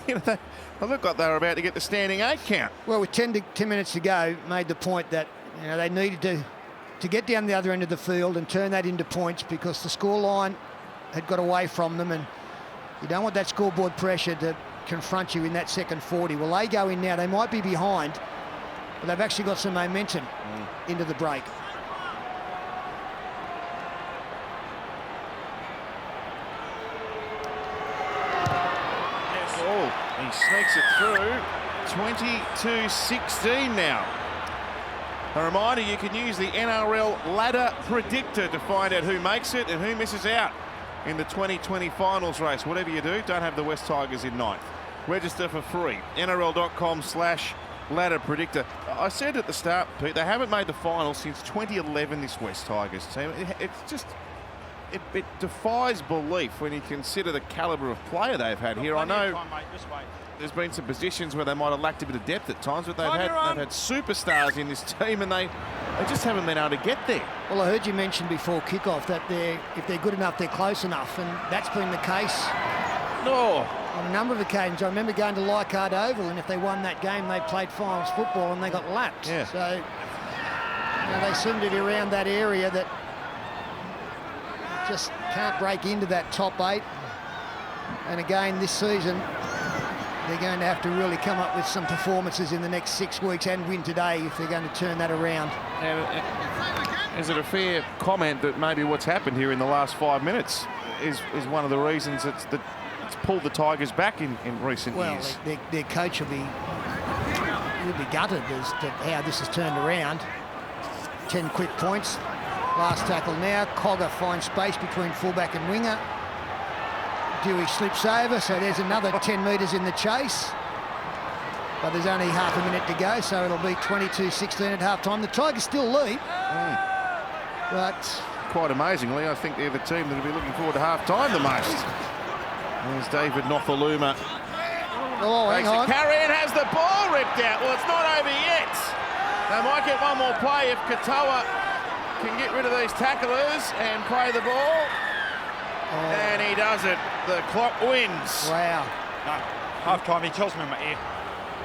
They looked like they were about to get the standing 8 count. Well, with 10 minutes to go, made the point that they needed to get down the other end of the field and turn that into points, because the scoreline had got away from them, and you don't want that scoreboard pressure to confront you in that second 40. Well, they go in now. They might be behind, but they've actually got some momentum into the break. He sneaks it through. 22-16 now. A reminder, you can use the NRL ladder predictor to find out who makes it and who misses out in the 2020 finals race. Whatever you do, don't have the West Tigers in ninth. Register for free. NRL.com/ladder predictor. I said at the start, Pete, they haven't made the finals since 2011, this West Tigers team. It's just it defies belief when you consider the calibre of player they've had here. I know there's been some positions where they might have lacked a bit of depth at times, but they've had superstars in this team, and they just haven't been able to get there. Well, I heard you mention before kickoff that if they're good enough, they're close enough, and that's been the case on a number of occasions. I remember going to Leichhardt Oval, and if they won that game, they played finals football and they got lapped. Yeah. So they seem to be around that area that just can't break into that top 8. And again, this season, they're going to have to really come up with some performances in the next 6 weeks and win today if they're going to turn that around. And is it a fair comment that maybe what's happened here in the last 5 minutes is one of the reasons it's pulled the Tigers back in recent years? Well, their coach will be gutted as to how this has turned around. 10 quick points. Last tackle now. Cogger finds space between fullback and winger. Dewey slips over, so there's another 10 metres in the chase. But there's only half a minute to go, so it'll be 22-16 at half-time. The Tigers still lead. But quite amazingly, I think they're the team that will be looking forward to half-time the most. There's David Nothaluma. hang on. Carry and has the ball ripped out. Well, it's not over yet. They might get one more play if Katoa can get rid of these tacklers and play the ball. And he does it. The clock wins. Wow. No, half-time, he tells me in my ear.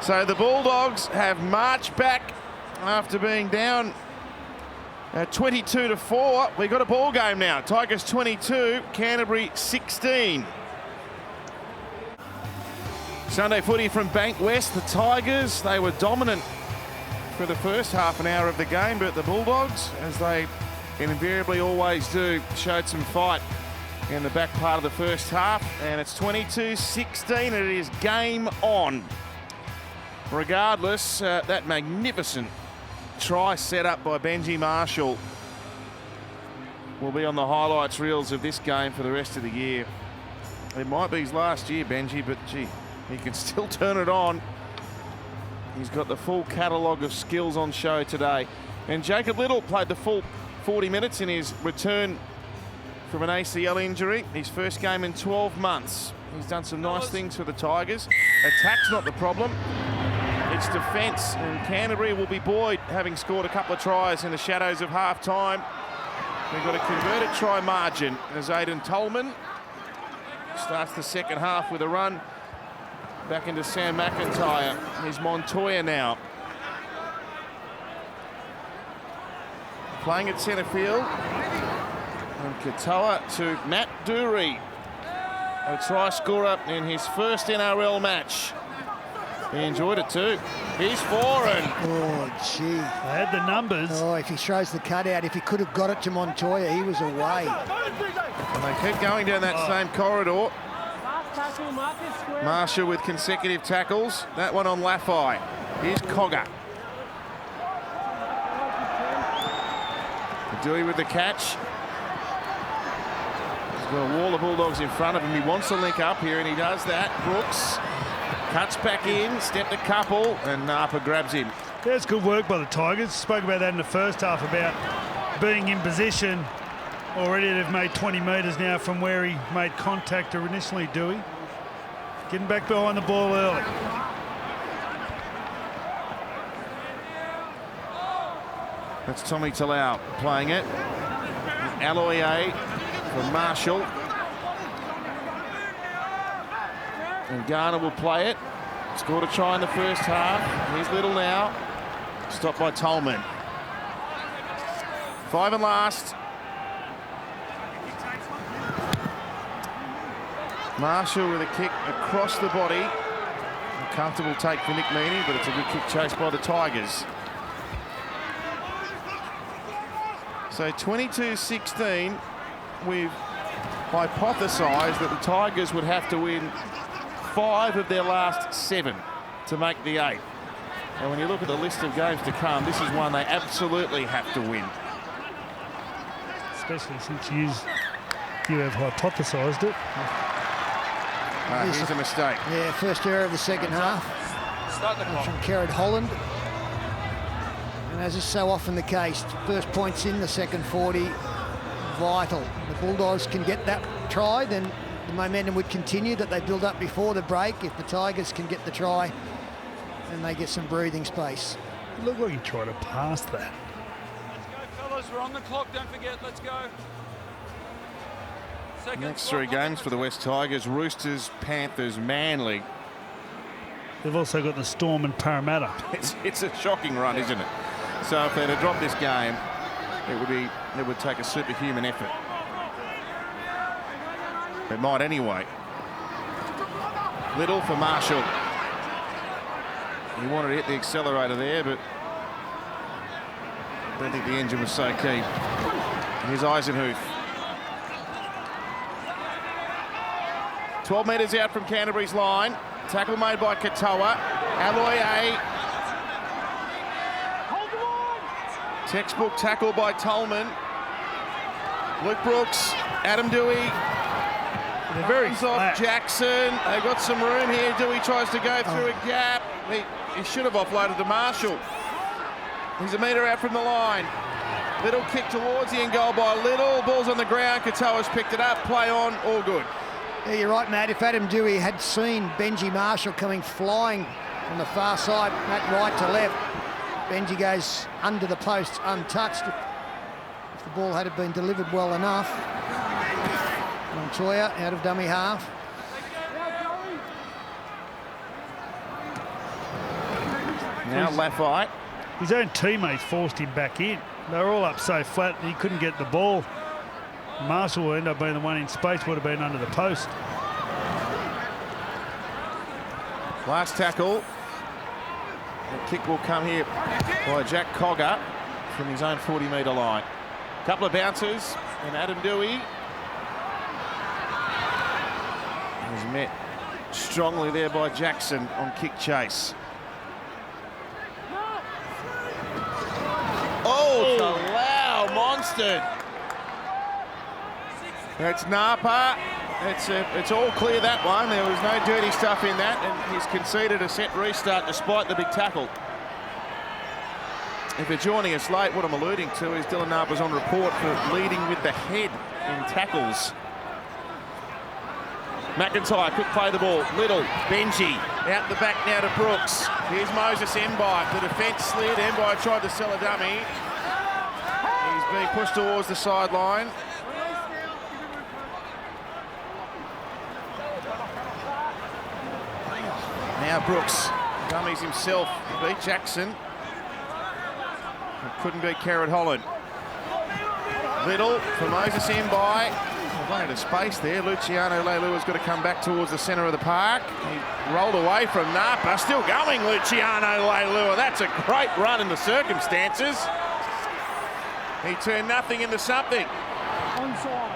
So the Bulldogs have marched back after being down 22-4. We've got a ball game now. Tigers 22, Canterbury 16. Sunday footy from Bank West. The Tigers, they were dominant for the first half an hour of the game, but the Bulldogs, as they invariably always do, showed some fight in the back part of the first half, and it's 22-16 and it is game on. Regardless, that magnificent try set up by Benji Marshall will be on the highlights reels of this game for the rest of the year. It might be his last year, Benji, but gee, he can still turn it on. He's got the full catalogue of skills on show today. And Jacob Little played the full 40 minutes in his return from an ACL injury. His first game in 12 months. He's done some nice things for the Tigers. Attack's not the problem. It's defence, and Canterbury will be buoyed, having scored a couple of tries in the shadows of half-time. They've got a converted try margin as Aidan Tolman starts the second half with a run back into Sam McIntyre. Here's Montoya now. Playing at centre field. And Katoa to Matt Dury. A try scorer in his first NRL match. He enjoyed it too. He's foreign. Oh, gee. They had the numbers. Oh, if he throws the cutout, if he could have got it to Montoya, he was away. And they keep going down that same corridor. Marshall with consecutive tackles. That one on Laffey. Here's Cogger. Dewey with the catch. He's got a wall of Bulldogs in front of him. He wants to link up here, and he does that. Brooks cuts back in, stepped a couple, and Napa grabs him. That's good work by the Tigers. Spoke about that in the first half, about being in position. Already they've made 20 metres now from where he made contact initially, Dewey. Getting back behind the ball early. That's Tommy Talau playing it. Aloye from Marshall. And Garner will play it. Scored a try in the first half. Here's Little now. Stopped by Tolman. 5 and last. Marshall with a kick across the body. A comfortable take for Nick Meaney, but it's a good kick chase by the Tigers. So 22-16, we've hypothesised that the Tigers would have to win 5 of their last 7 to make the 8. And when you look at the list of games to come, this is one they absolutely have to win. Especially since you have hypothesised it. Here's a mistake. Yeah, first error of the second half. From Kerrod Holland. And as is so often the case, first points in the second 40, vital. The Bulldogs can get that try, then the momentum would continue that they built up before the break. If the Tigers can get the try, then they get some breathing space. It looked like he tried to pass that. Let's go, fellas. We're on the clock. Don't forget. Let's go. Next 3 games for the West Tigers: Roosters, Panthers, Manly. They've also got the Storm and Parramatta. It's a shocking run, isn't it? So if they're to drop this game, it would take a superhuman effort. It might anyway. Little for Marshall. He wanted to hit the accelerator there, but I don't think the engine was so keen. Here's Eisenhuth. 12 metres out from Canterbury's line. Tackle made by Katoa. Aloiai. Textbook tackle by Tolman. Luke Brooks. Adam Dewey. They're very off Jackson. They've got some room here. Dewey tries to go through a gap. He should have offloaded to Marshall. He's a metre out from the line. Little kick towards the end goal by Little. Ball's on the ground. Katoa's picked it up. Play on. All good. Yeah, you're right, Matt. If Adam Dewey had seen Benji Marshall coming flying on the far side, Matt right to left, Benji goes under the post untouched. If the ball had been delivered well enough. Montoya out of dummy half. Now Lafayette. His own teammates forced him back in. They were all up so flat he couldn't get the ball. Marshall will end up being the one in space, would have been under the post. Last tackle. The kick will come here by Jack Cogger from his own 40-metre line. Couple of bounces, and Adam Dewey was met strongly there by Jackson on kick chase. Oh, Talau, monster. That's Napa. It's all clear, that one. There was no dirty stuff in that, and he's conceded a set restart despite the big tackle. If you're joining us late, what I'm alluding to is Dylan Napa's on report for leading with the head in tackles. McIntyre could play the ball. Little, Benji, out the back now to Brooks. Here's Moses Mbai. The defence slid. Mbai tried to sell a dummy. He's being pushed towards the sideline. Now Brooks dummies himself to beat Jackson. It couldn't beat Carrot Holland. Little for Moses Mbai. Running to space there. Luciano Leilua's got to come back towards the centre of the park. He rolled away from Napa. Still going, Luciano Leilua. That's a great run in the circumstances. He turned nothing into something.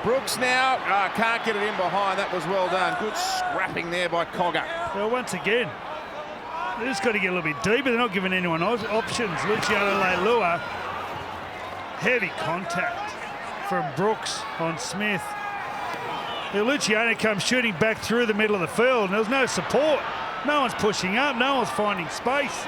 Brooks now can't get it in behind. That was well done. Good scrapping there by Cogger. Well, once again, they just got to get a little bit deeper. They're not giving anyone options. Luciano Leilua, heavy contact from Brooks on Smith. Now, Luciano comes shooting back through the middle of the field, and there was no support. No one's pushing up. No one's finding space.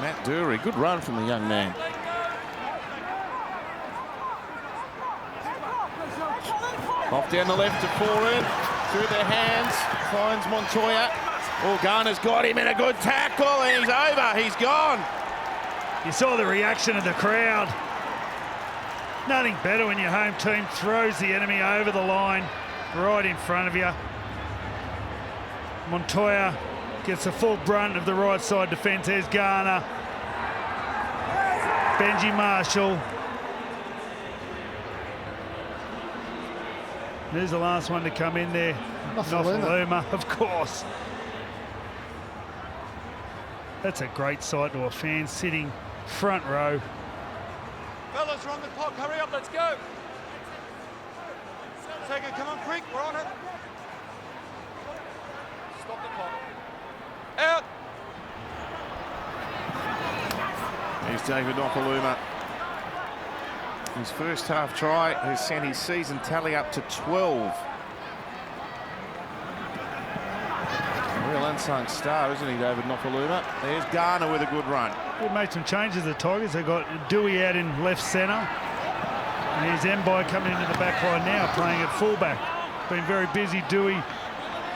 Matt Dury, good run from the young man. Off down the left to forward, through their hands, finds Montoya. Organa's got him in a good tackle, and he's over, he's gone. You saw the reaction of the crowd. Nothing better when your home team throws the enemy over the line, right in front of you. Montoya gets the full brunt of the right side defence. There's Garner. Benji Marshall. There's the last one to come in there. Nofaluma, of course. That's a great sight to a fan sitting front row. Fellas, we're on the clock. Hurry up, let's go. Second, come on, quick, we're on it. Stop the clock. Out. Here's David Nofaluma. His first half try has sent his season tally up to 12. unsung star, isn't he, David Nofaluma? There's Garner with a good run. They made some changes, the Tigers. They got Dewey out in left centre. And here's Mbai coming into the back line now, playing at fullback. Been very busy, Dewey,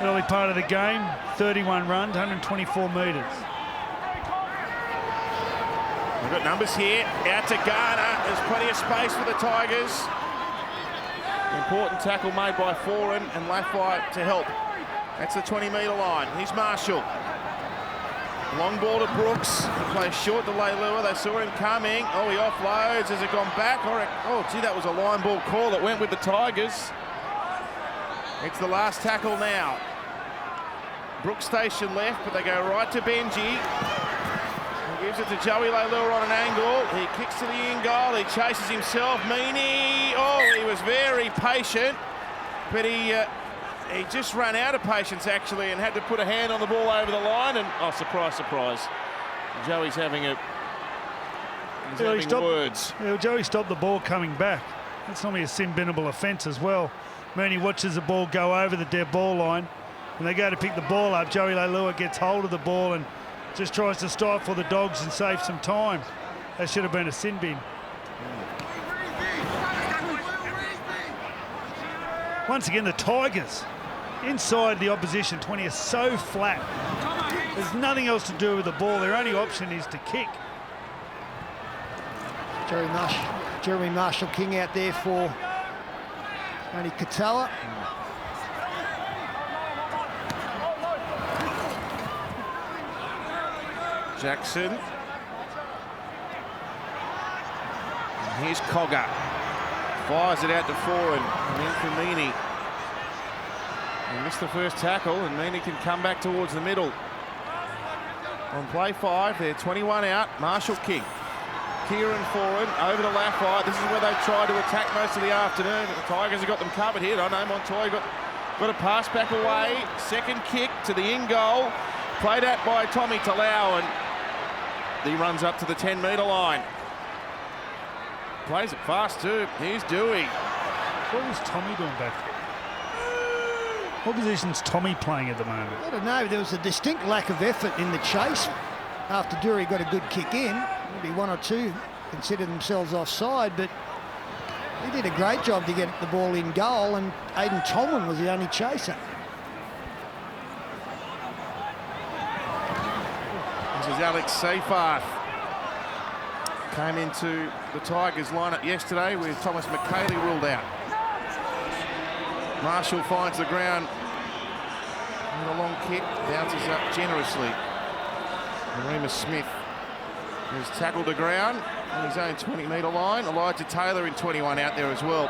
early part of the game. 31 runs, 124 metres. We've got numbers here. Out to Garner. There's plenty of space for the Tigers. Important tackle made by Foran and Lafai to help. That's the 20-metre line. Here's Marshall. Long ball to Brooks. He plays short to Leilua. They saw him coming. Oh, he offloads. Has it gone back? Oh, gee, that was a line ball call that went with the Tigers. It's the last tackle now. Brooks station left, but they go right to Benji. He gives it to Joey Leilua on an angle. He kicks to the in goal. He chases himself. Meany. Oh, he was very patient, but he just ran out of patience, actually, and had to put a hand on the ball over the line. And, oh, surprise, surprise. Joey's having words. Yeah, Joey stopped the ball coming back. That's normally a sin-binnable offence as well. Mooney watches the ball go over the dead ball line. When they go to pick the ball up, Joey Leilua gets hold of the ball and just tries to stifle the Dogs and save some time. That should have been a sin bin. Once again, the Tigers inside the opposition 20 are so flat. There's nothing else to do with the ball. Their only option is to kick. Jeremy Marshall-King out there for Tony Katoa. Jackson. And here's Cogger. Fires it out to Foran and in for Meany. He missed the first tackle and Meany can come back towards the middle. On play 5, they're 21 out. Marshall-King. Kieran Foran over to Lafai. This is where they've tried to attack most of the afternoon, but the Tigers have got them covered here. I know Montoya got a pass back away. Second kick to the in goal. Played out by Tommy Talau, and he runs up to the 10-metre line. Plays it fast too. Here's Dewey. What was Tommy doing back there? What position's Tommy playing at the moment? I don't know. There was a distinct lack of effort in the chase after Dewey got a good kick in. Maybe one or two considered themselves offside, but he did a great job to get the ball in goal, and Aidan Tolman was the only chaser. This is Alex Seyfarth. Came into the Tigers lineup yesterday with Thomas McKaylee ruled out. Marshall finds the ground with a long kick, bounces up generously. And Remus Smith has tackled the ground on his own 20-metre line. Elijah Taylor in 21 out there as well.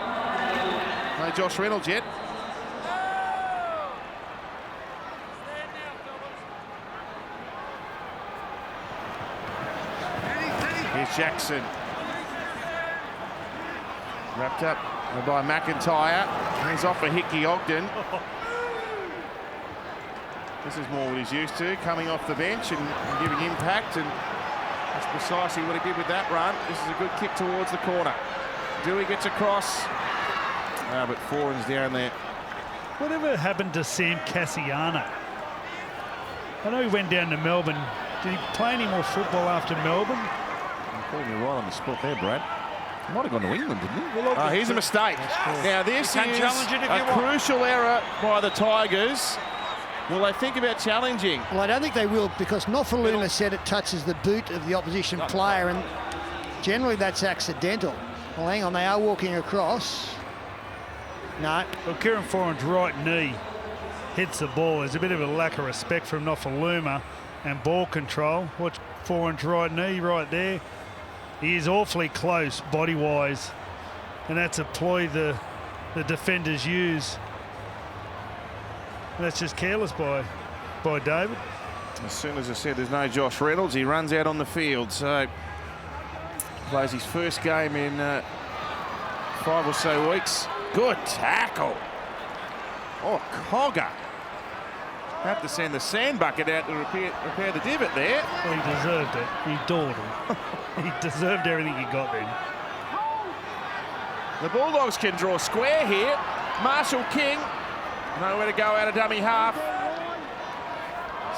No Josh Reynolds yet. Here's Jackson. Wrapped up by McIntyre. He's off for Hickey Ogden. This is more what he's used to, coming off the bench and giving impact, and that's precisely what he did with that run. This is a good kick towards the corner. Dewey gets across, but Foran's down there. Whatever happened to Sam Cassiano? I know he went down to Melbourne. Did he play any more football after Melbourne? You called me right on the spot there, Brad. He might have gone to England, didn't he? Well, here's a mistake. Now, this is a crucial error by the Tigers. Will they think about challenging? Well, I don't think they will, because Nofaluma said it touches the boot of the opposition player, and generally that's accidental. Well, hang on, they are walking across. No. Well, Kieran Foran's right knee hits the ball. There's a bit of a lack of respect from Nofaluma and ball control. Watch Foran's right knee right there. He is awfully close body-wise, and that's a ploy the defenders use. That's just careless by David. As soon as I said there's no Josh Reynolds, he runs out on the field. So plays his first game in 5 or so weeks. Good tackle. Oh, Cogger. Have to send the sand bucket out to repair the divot there. Well, he deserved it. He dawdled. He deserved everything he got then. The Bulldogs can draw square here. Marshall-King. Nowhere to go out of dummy half.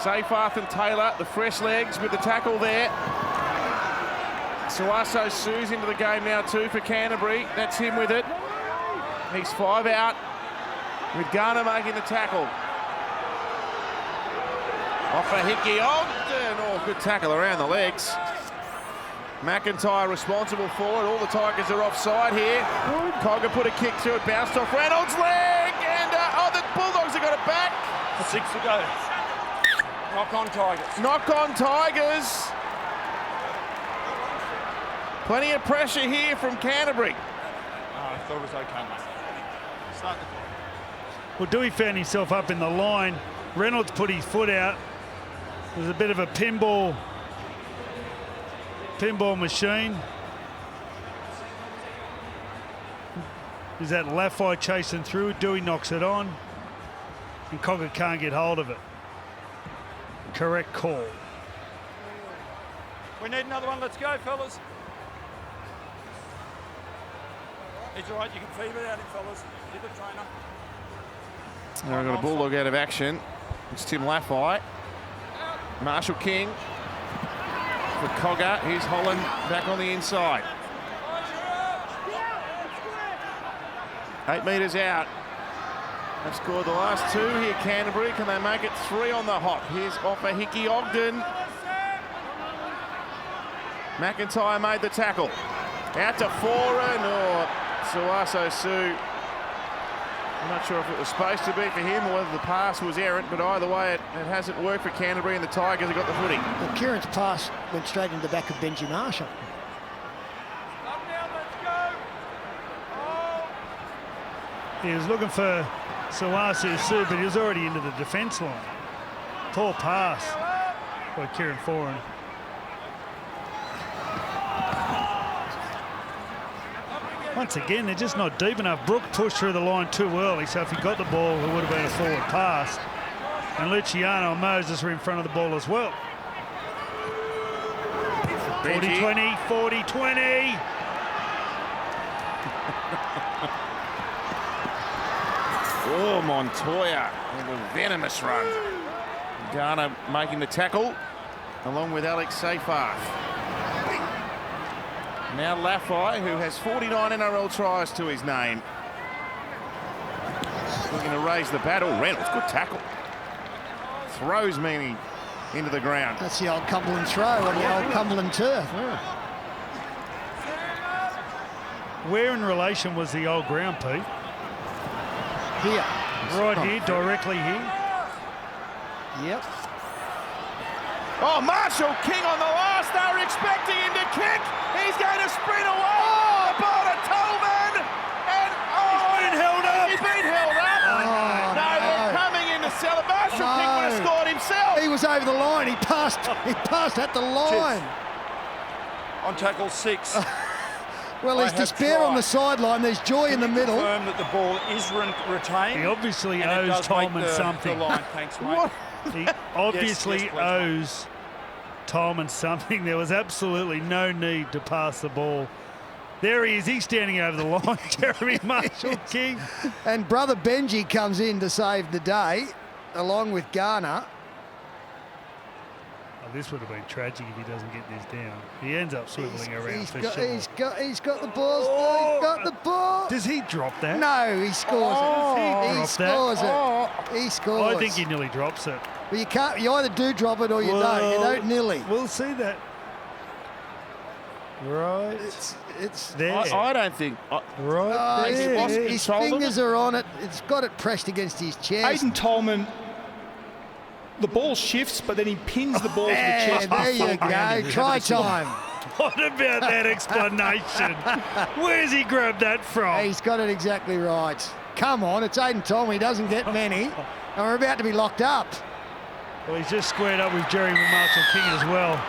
Seyfarth and Taylor, the fresh legs with the tackle there. Suaso Sue's into the game now too for Canterbury. That's him with it. He's 5 out with Garner making the tackle. Off for Hickey Ogden. Oh, good tackle around the legs. McIntyre responsible for it. All the Tigers are offside here. Cogger put a kick through it, bounced off Reynolds' leg, and the Bulldogs have got it back. 6 to go. Knock on Tigers. Knock on Tigers. Plenty of pressure here from Canterbury. I thought it was okay, mate. Start the clock. Well, Dewey found himself up in the line. Reynolds put his foot out. There's a bit of a pinball machine. Is that Laffey chasing through it? Dewey knocks it on. And Cogger can't get hold of it. Correct call. We need another one. Let's go, fellas. He's all right. You can feed it out him, fellas. You're the trainer. Now we've got a Bulldog out of action. It's Tim Laffey. Marshall King for Cogger. Here's Holland back on the inside. 8 metres out. They've scored the last 2 here, Canterbury. Can they make it 3 on the hop? Here's off for Hickey Ogden. McIntyre made the tackle. Out to Foran, or Suaso Sue. I'm not sure if it was supposed to be for him or whether the pass was errant, but either way, it hasn't worked for Canterbury, and the Tigers have got the footing. Well, Kieran's pass went straight into the back of Benji Marshall. Up now, let's go. Oh. He was looking for Suaso Sue, but he was already into the defence line. Poor pass by Kieran Foran. Once again, they're just not deep enough. Brook pushed through the line too early, so if he got the ball, it would have been a forward pass. And Luciano and Moses were in front of the ball as well. 40-20, 40-20. Oh, Montoya with a venomous run. Garner making the tackle, along with Alex Seyfarth. Now Laffey, who has 49 NRL tries to his name. Looking to raise the battle. Reynolds, good tackle. Throws Meany into the ground. That's the old Cumberland throw on the old Cumberland turf. Yeah. Where in relation was the old ground, Pete? Here. Right here, directly here. Yep. Oh, Marshall King on the last. They were expecting him to kick. He's going to sprint away. Oh, the ball to Tolman. And He's been held up. He's been held up. No, they're coming in to sell it. Marshall King would have scored himself. He was over the line. He passed at the line. On tackle 6. Well, there's despair on the sideline. There's joy in the middle. Confirm that the ball is retained. He obviously and it owes does make Tolman the something. line. Thanks, mate. He obviously yes, please, owes Tolman something. There was absolutely no need to pass the ball. There he is. He's standing over the line. Jeremy Marshall King. And brother Benji comes in to save the day, along with Garner. Oh, this would have been tragic if he doesn't get this down. He ends up swiveling around for sure. He's got the ball. He's got the ball. Does he drop that? No, he scores it. He scores it. He scores. I think he nearly drops it. Well, you can't. You either do drop it or you don't. You don't nearly. We'll see that. Right. It's there. I don't think. Right there. His fingers are on it. It's got it pressed against his chest. Aidan Tolman, the ball shifts, but then he pins the ball to the chest. There you go. Try time. What about that explanation? Where's he grabbed that from? He's got it exactly right. Come on, it's Aidan Tolman. He doesn't get many. And we're about to be locked up. Well, he's just squared up with Jeremy Marshall King as well.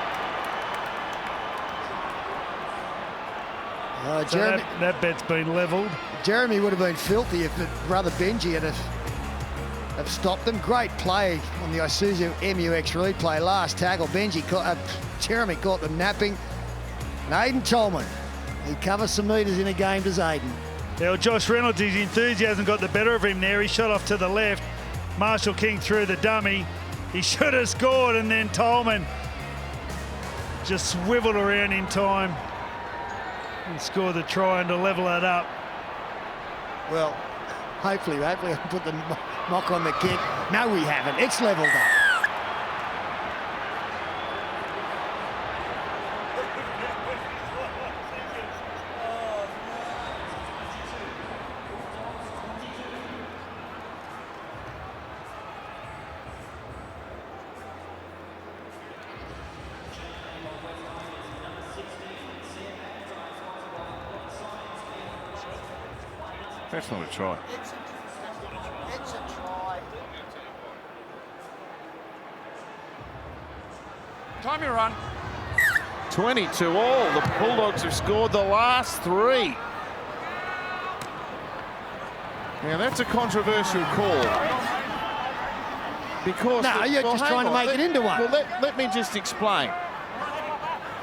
So that bet's been levelled. Jeremy would have been filthy if brother Benji had have stopped them. Great play on the Isuzu MUX replay. Last tackle, Jeremy caught them napping. And Aidan Tolman, he covers some metres in a game, does Aidan. Now, Josh Reynolds, his enthusiasm got the better of him there. He shot off to the left. Marshall King threw the dummy. He should have scored, and then Tolman just swiveled around in time and scored the try and to level it up. Well, hopefully I can put the mock on the kick. No, we haven't. It's levelled up. That's not a try. It's a try. Time your run. 22 all. The Bulldogs have scored the last 3. Now that's a controversial call. Because No, you're just trying to make it into one. Well, let me just explain.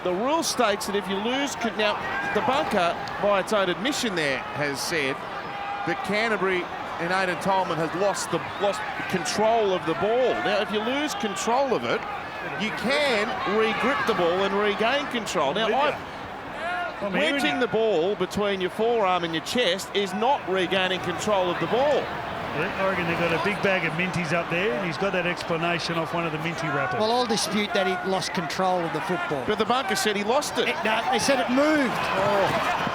The rule states that if you lose... Now, the bunker, by its own admission there, has said that Canterbury and Aidan Tolman has lost control of the ball. Now, if you lose control of it, you can re-grip the ball and regain control. Now, wedging the ball between your forearm and your chest is not regaining control of the ball. Yeah, I reckon they've got a big bag of minties up there, and he's got that explanation off one of the minty wrappers. Well, I'll dispute that he lost control of the football. But the bunker said he lost it. No, they said it moved. Oh.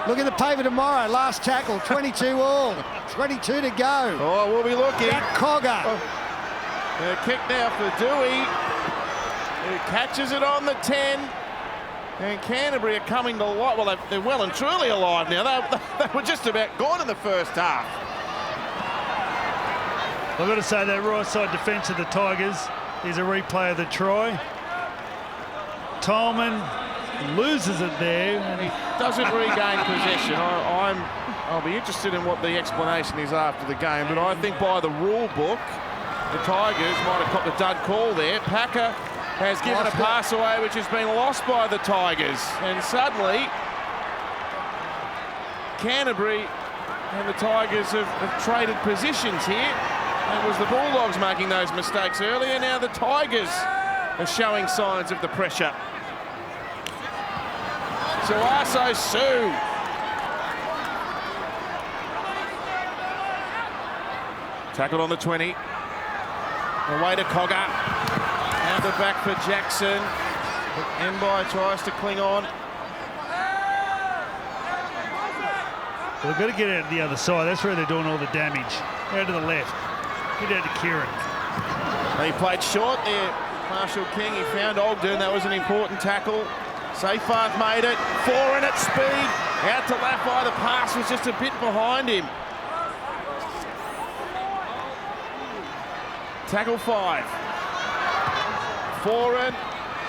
Look at the paper tomorrow. Last tackle, 22 all. 22 to go. Oh, we'll be looking. Jack Cogger. A kick now for Dewey, who catches it on the 10. And Canterbury are coming to life. Well, they're well and truly alive now. They were just about gone in the first half. I've got to say that right side defence of the Tigers is a replay of the try. Tolman loses it there, and he doesn't regain possession. I'll be interested in what the explanation is after the game, but I think by the rule book, the Tigers might have caught the dud call there. Packer has given a pass away which has been lost by the Tigers, and suddenly Canterbury and the Tigers have traded positions here. It was the Bulldogs making those mistakes earlier. Now the Tigers are showing signs of the pressure. Suaso Sue. Tackled on the 20. Away to Cogger. Now the back for Jackson. Enby tries to cling on. Well, they've got to get out to the other side. That's where they're doing all the damage. Out to the left. Get out to Kieran. He played short there. Marshall King, he found Ogden. That was an important tackle. Seyfarth made it. 4 in at speed. Out to Laffey. The pass was just a bit behind him. Tackle 5. Foreign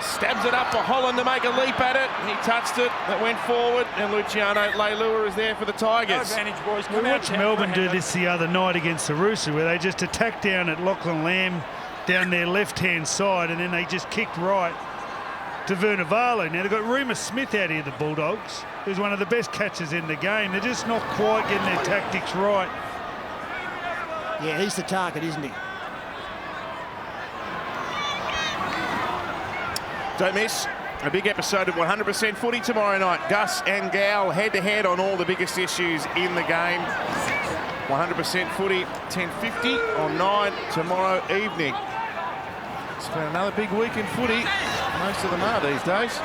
stabs it up for Holland to make a leap at it. He touched it. That went forward, and Luciano Leilua is there for the Tigers. Advantage, boys. We watched Melbourne do this the other night against the Roosters, where they just attacked down at Lachlan Lamb down their left-hand side, and then they just kicked right to Vunivalu. Now they've got Remus Smith out here, the Bulldogs, who's one of the best catchers in the game. They're just not quite getting their tactics right. Yeah, he's the target, isn't he? Don't miss a big episode of 100% Footy tomorrow night. Gus and Gal head-to-head on all the biggest issues in the game. 100% Footy, 10:50 on 9 tomorrow evening. It's been another big week in footy. Most of them are these days.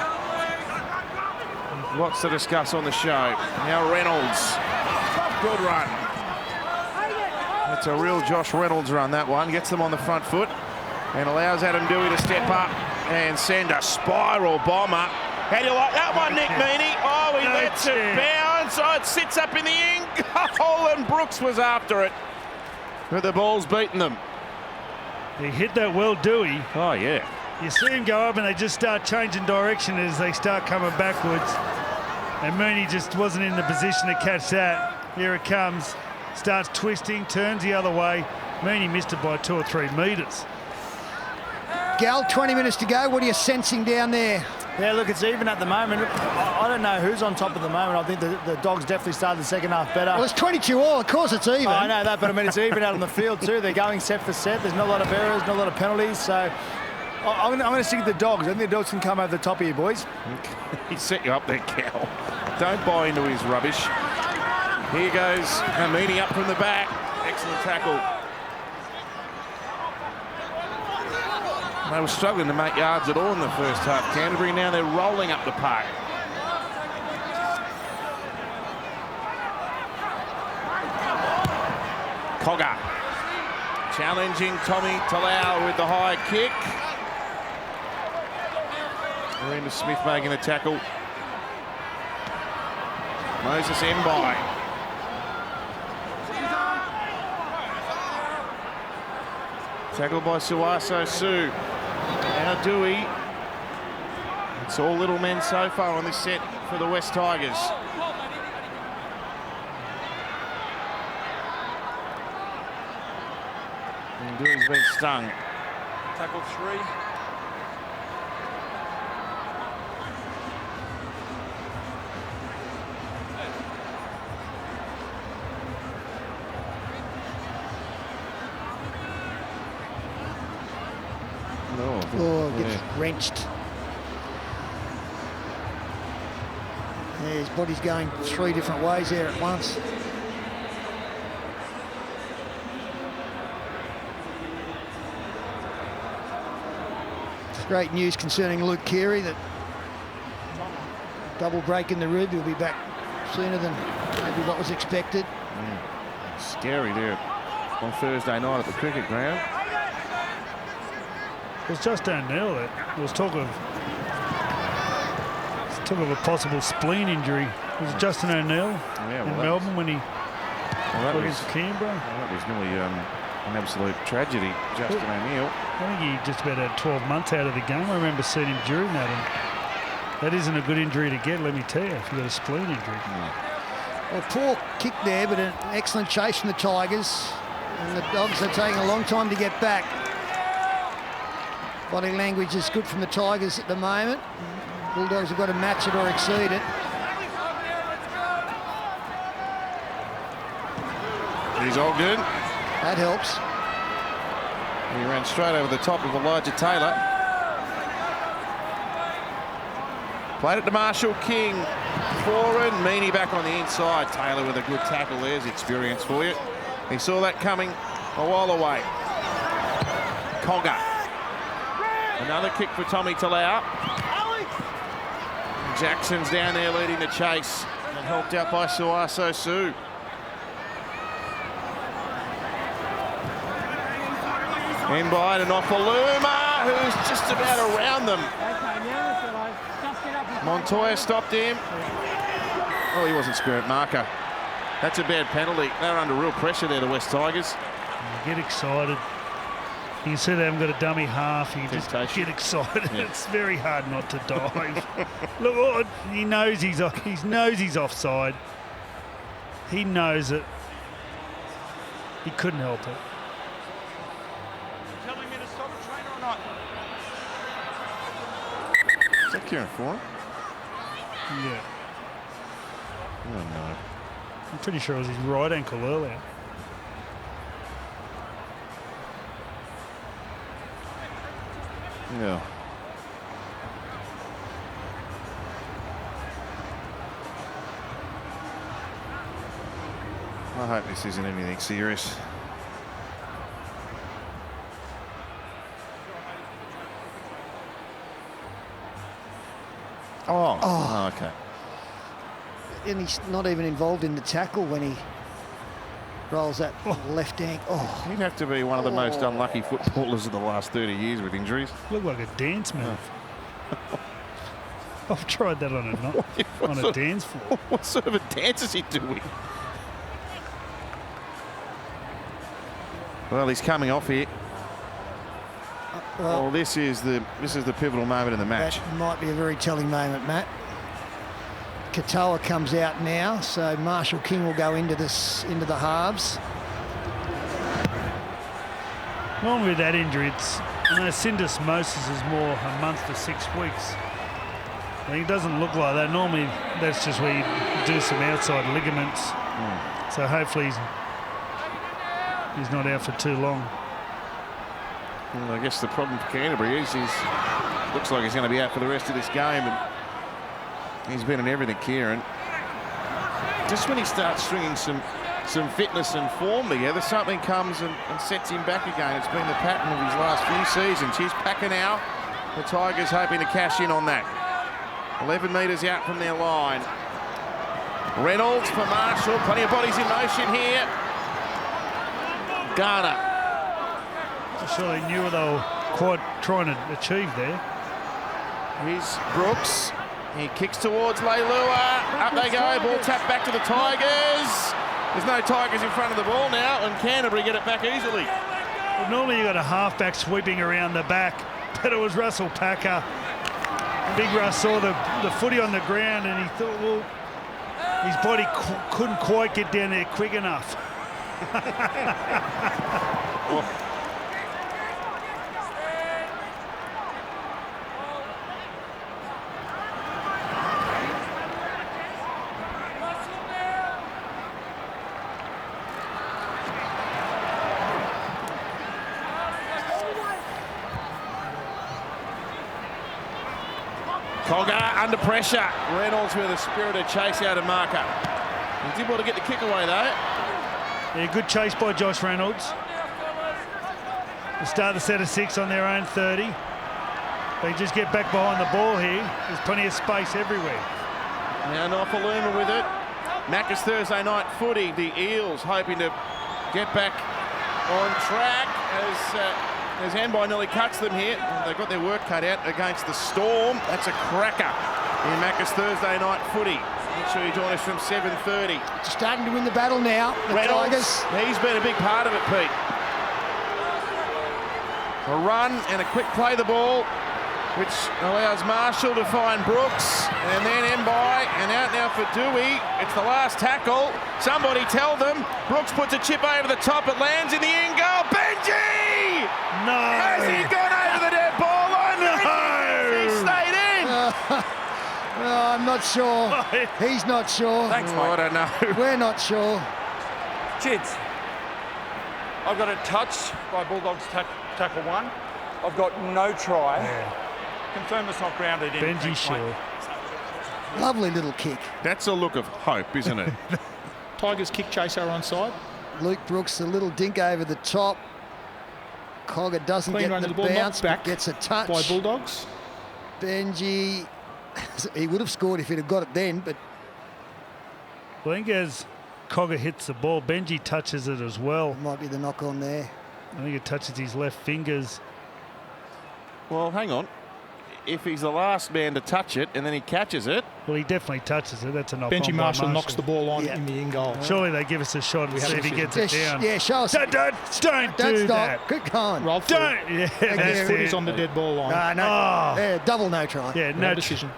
Lots to discuss on the show. Now Reynolds. Good run. It's a real Josh Reynolds run, that one. Gets them on the front foot and allows Adam Dewey to step up and send a spiral bomber. How do you like that one, Nick Meaney? Oh, he lets it bounce. Oh, it sits up in the ink. And Brooks was after it. But the ball's beaten them. He hit that well, Dewey. Oh, yeah. You see him go up and they just start changing direction as they start coming backwards. And Mooney just wasn't in the position to catch that. Here it comes. Starts twisting, turns the other way. Mooney missed it by 2 or 3 metres. Gal, 20 minutes to go. What are you sensing down there? Yeah, look, it's even at the moment. I don't know who's on top at the moment. I think the Dogs definitely started the second half better. Well, it's 22 all. Of course it's even. Oh, I know that, but I mean, it's even out on the field too. They're going set for set. There's not a lot of errors, not a lot of penalties. So I'm going to stick with the Dogs. I think the Dogs can come over the top of you, boys. He set you up there, Cal. Don't buy into his rubbish. Here goes Amini up from the back. Excellent tackle. They were struggling to make yards at all in the first half, Canterbury. Now they're rolling up the park. Cogger challenging Tommy Talau with the high kick. Marina Smith making a tackle. Moses Mbai. Tackled by Suaso Su. Now Dewey. It's all little men so far on this set for the West Tigers. And Dewey's been stung. Tackle 3. Oh, gets wrenched. Yeah, his body's going 3 different ways there at once. Great news concerning Luke Keary, that double break in the rib. He'll be back sooner than maybe what was expected. Scary there on Thursday night at the cricket ground. It was just O'Neill that there was talk of a possible spleen injury. Was it Justin O'Neill in Melbourne when he played against Canberra? Well, that was nearly an absolute tragedy, Justin O'Neill. I think he just about had 12 months out of the game. I remember seeing him during that, and that isn't a good injury to get, let me tell you, if you've got a spleen injury. Well, poor kick there, but an excellent chase from the Tigers. And the Dogs are taking a long time to get back. Body language is good from the Tigers at the moment. Bulldogs have got to match it or exceed it. He's all good. That helps. He ran straight over the top of Elijah Taylor. Played it to Marshall King. Forward, Meaney back on the inside. Taylor with a good tackle. There's experience for you. He saw that coming a while away. Cogger. Another kick for Tommy Talau. Jackson's down there leading the chase. And helped out by Suaso Su. Mbai and Ofaluma, who's just about around them. Montoya stopped him. Oh, he wasn't spirit marker. That's a bad penalty. They're under real pressure there, the West Tigers. Get excited. You can see they haven't got a dummy half. You can just get excited. Yeah. It's very hard not to dive. Look, he knows he's offside. He knows it. He couldn't help it. Telling me to stop a trainer or not? Is that Kieran Foran? Yeah. Oh, no. I'm pretty sure it was his right ankle earlier. Yeah. I hope this isn't anything serious. Oh, okay. And he's not even involved in the tackle when he rolls that left ankle. Oh. He'd have to be one of the most unlucky footballers of the last 30 years with injuries. Looked like a dance move. I've tried that on a dance floor. What sort of a dance is he doing? Well, he's coming off here. Well, this is the pivotal moment in the match. That might be a very telling moment, Matt. Katoa comes out now, so Marshall King will go into the halves. Along with that injury, syndesmosis is more a month to 6 weeks. It doesn't look like that. Normally, that's just where you do some outside ligaments. So hopefully he's not out for too long. Well, I guess the problem for Canterbury is looks like he's going to be out for the rest of this game. And he's been in everything, Kieran. Just when he starts stringing some fitness and form together, something comes and sets him back again. It's been the pattern of his last few seasons. Here's Packer now. The Tigers hoping to cash in on that. 11 metres out from their line. Reynolds for Marshall. Plenty of bodies in motion here. Garner. I'm sure they knew what they were quite trying to achieve there. Here's Brooks. He kicks towards Leilua. Up they go. Ball tapped back to the Tigers. There's no Tigers in front of the ball now, and Canterbury get it back easily. Well, normally you got a halfback sweeping around the back, but it was Russell Packer. Big Russ saw the footy on the ground and he thought, well, his body couldn't quite get down there quick enough. Cogger under pressure. Reynolds with a spirited chase out of marker. He did want to get the kick away though. Yeah, good chase by Josh Reynolds. They start the set of 6 on their own 30. They just get back behind the ball here. There's plenty of space everywhere. Now Nofaluma with it. Macca's Thursday night footy. The Eels hoping to get back on track as handball nearly cuts them here. They've got their work cut out against the Storm. That's a cracker in Macca's Thursday night footy. Make sure you join us from 7:30. Starting to win the battle now, the Reynolds, Tigers. he's been a big part of it, Pete. A run and a quick play the ball, which allows Marshall to find Brooks, and then Mbai, and out now for Dewey. It's the last tackle. Somebody tell them. Brooks puts a chip over the top. It lands in the in goal. Benji! No! Has he gone over the dead ball line? No! He stayed in. I'm not sure. He's not sure. Thanks, mate. I don't know. We're not sure. Chids, I've got a touch by Bulldogs tackle 1. I've got no try. Yeah. Confirm it's not grounded in. Benji Thanks, Shaw. mate. Lovely little kick. That's a look of hope, isn't it? Tigers kick chase are onside. Luke Brooks, a little dink over the top. Cogger doesn't Clean get run the to the ball, bounce, knocked but back gets a touch. by Bulldogs. Benji, he would have scored if he'd have got it then, but I think as Cogger hits the ball, Benji touches it as well. might be the knock on there. I think it touches his left fingers. Well, hang on. If he's the last man to touch it and then he catches it. Well, he definitely touches it. That's a knock Benji on by Marshall knocks the ball on Yeah. in the in goal. Surely they give us a shot and We see had if he a gets it down. Yeah, show us. Don't do Don't do stop. that. Good going. Roll through. Don't. Yeah, you. that's Footy's it. on the dead ball line. No. Oh. Yeah, double no try. Yeah, No no decision.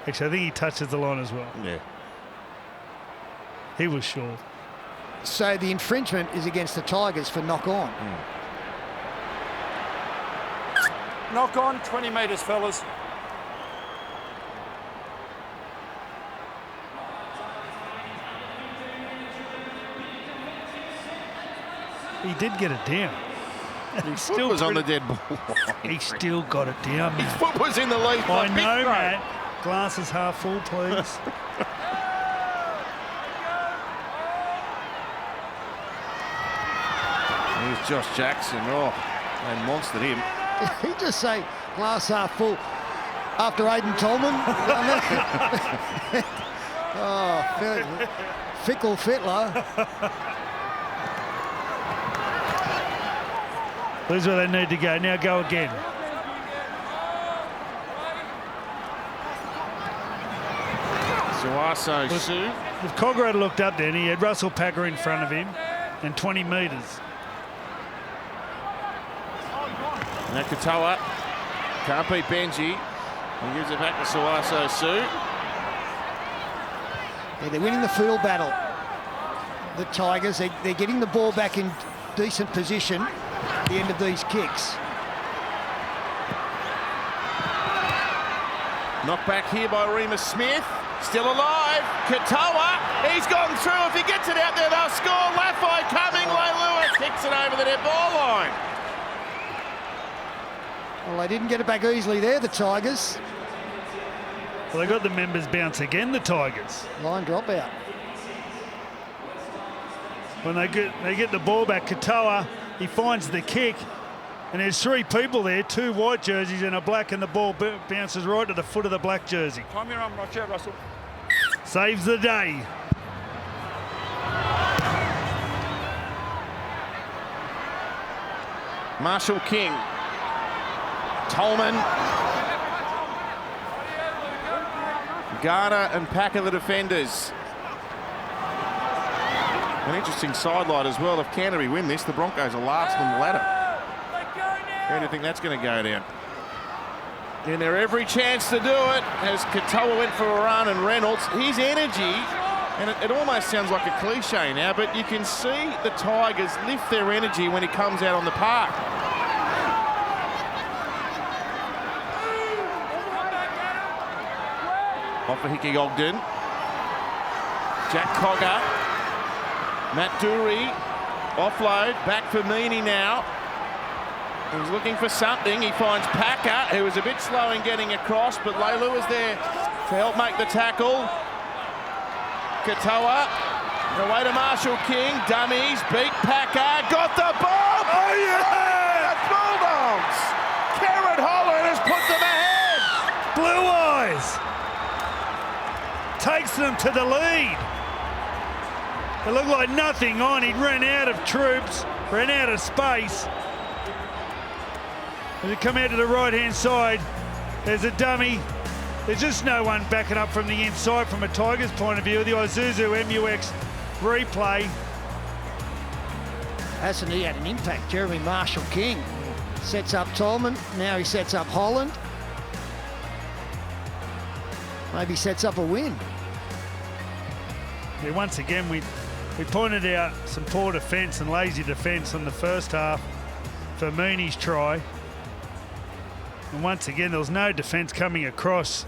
Actually, I think he touches the line as well. Yeah. He was sure. So the infringement is against the Tigers for knock on. Knock on, 20 metres, fellas. He did get it down. His foot was on the dead ball line. He still got it down, His mate. foot was in the leaf. I Big know, throw. mate. Glass is half full, please. Here's Josh Jackson. Oh, they monstered him. He just say glass half full after Aiden Tolman. Oh, fickle fiddler. There's where they need to go. Now go again. Suaso Sue. If Cogger had looked up then, he had Russell Packer in front of him and 20 metres. Nakatoa can't beat Benji. He gives it back to Suaso Sue. Yeah, they're winning the field battle. The Tigers, they're getting the ball back in decent position at the end of these kicks. Knocked back here by Remus Smith. Still alive. Katoa. He's gone through. If he gets it out there, they'll score. Laffey coming. Leilua kicks it over the dead ball line. Well, they didn't get it back easily there, the Tigers. Well, they got the members bounce again, the Tigers. Line drop out. When they get the ball back, Katoa, he finds the kick. And there's 3 people there, 2 white jerseys and a black, and the ball bounces right to the foot of the black jersey. Time you're on, watch out, Russell. Saves the day. Marshall King. Tolman. Garner and Packer the defenders. An interesting sidelight as well. If Canterbury win this, the Broncos are last on the ladder. How do you think that's going to go down? And they're every chance to do it as Katoa went for a run and Reynolds. His energy, and it almost sounds like a cliche now, but you can see the Tigers lift their energy when he comes out on the park. Off for Hickey Ogden. Jack Cogger. Matt Dury. Offload. Back for Meaney now. He's looking for something. He finds Packer, who was a bit slow in getting across, but Leilua was there to help make the tackle. Katoa. Away to Marshall King. Dummies. Beat Packer. Got the ball. Oh, yeah! The Bulldogs. Kerrod Holland has put them ahead. Blue Eyes takes them to the lead. It looked like nothing on. He ran out of troops, ran out of space. As they come out to the right-hand side, there's a dummy. There's just no one backing up from the inside from a Tigers point of view. The Isuzu MUX replay. Hasn't he had an impact? Jeremy Marshall King sets up Tolman. Now he sets up Holland. Maybe sets up a win. Yeah, once again, we pointed out some poor defence and lazy defence in the first half for Mooney's try. And once again, there was no defence coming across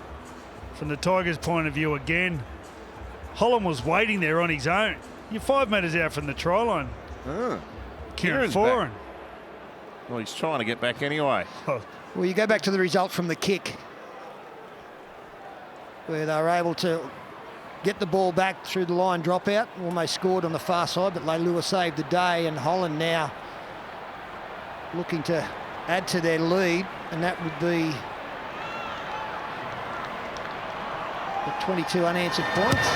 from the Tigers' point of view again. Holland was waiting there on his own. You're 5 metres out from the try line. Kieran Foran. Well, he's trying to get back anyway. Well, you go back to the result from the kick, where they were able to get the ball back through the line dropout. Almost scored on the far side, but Leilua saved the day, and Holland now looking to add to their lead, and that would be the 22 unanswered points.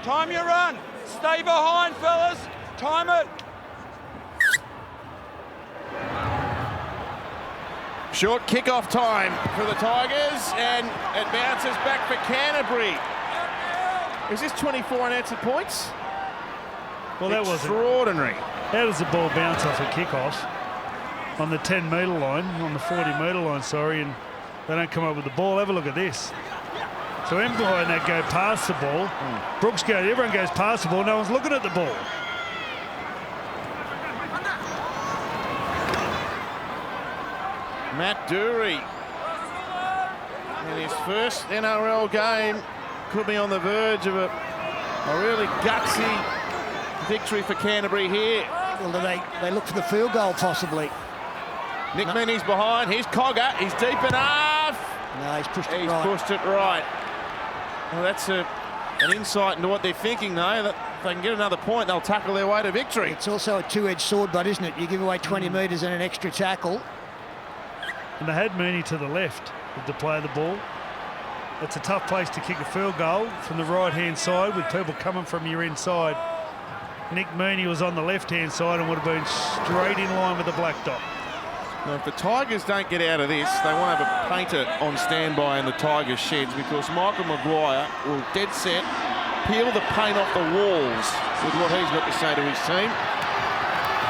Time your run. Stay behind, fellas. Time it. Short kick-off time for the Tigers, and it bounces back for Canterbury. Is this 24 unanswered points? Well, that was extraordinary. How does the ball bounce off a kick-off? On the 10-metre line, on the 40-metre line, sorry, and they don't come up with the ball. Have a look at this. So Empire and that go past the ball. Brooks goes, everyone goes past the ball. No one's looking at the ball. Matt Dury in his first NRL game could be on the verge of a really gutsy victory for Canterbury here. Well, they look for the field goal possibly. Nick Meaney's behind. Here's Cogger. He's deep enough. No, he's pushed it He's right. pushed it right. Well, that's an insight into what they're thinking, though. That if they can get another point, they'll tackle their way to victory. It's also a two-edged sword, but isn't it? You give away 20 metres and an extra tackle. And they had Mooney to the left to play the ball. It's a tough place to kick a field goal from the right-hand side with people coming from your inside. Nick Mooney was on the left-hand side and would have been straight in line with the black dot. Now, if the Tigers don't get out of this, they won't have a painter on standby in the Tigers' sheds, because Michael Maguire will dead set peel the paint off the walls with what he's got to say to his team.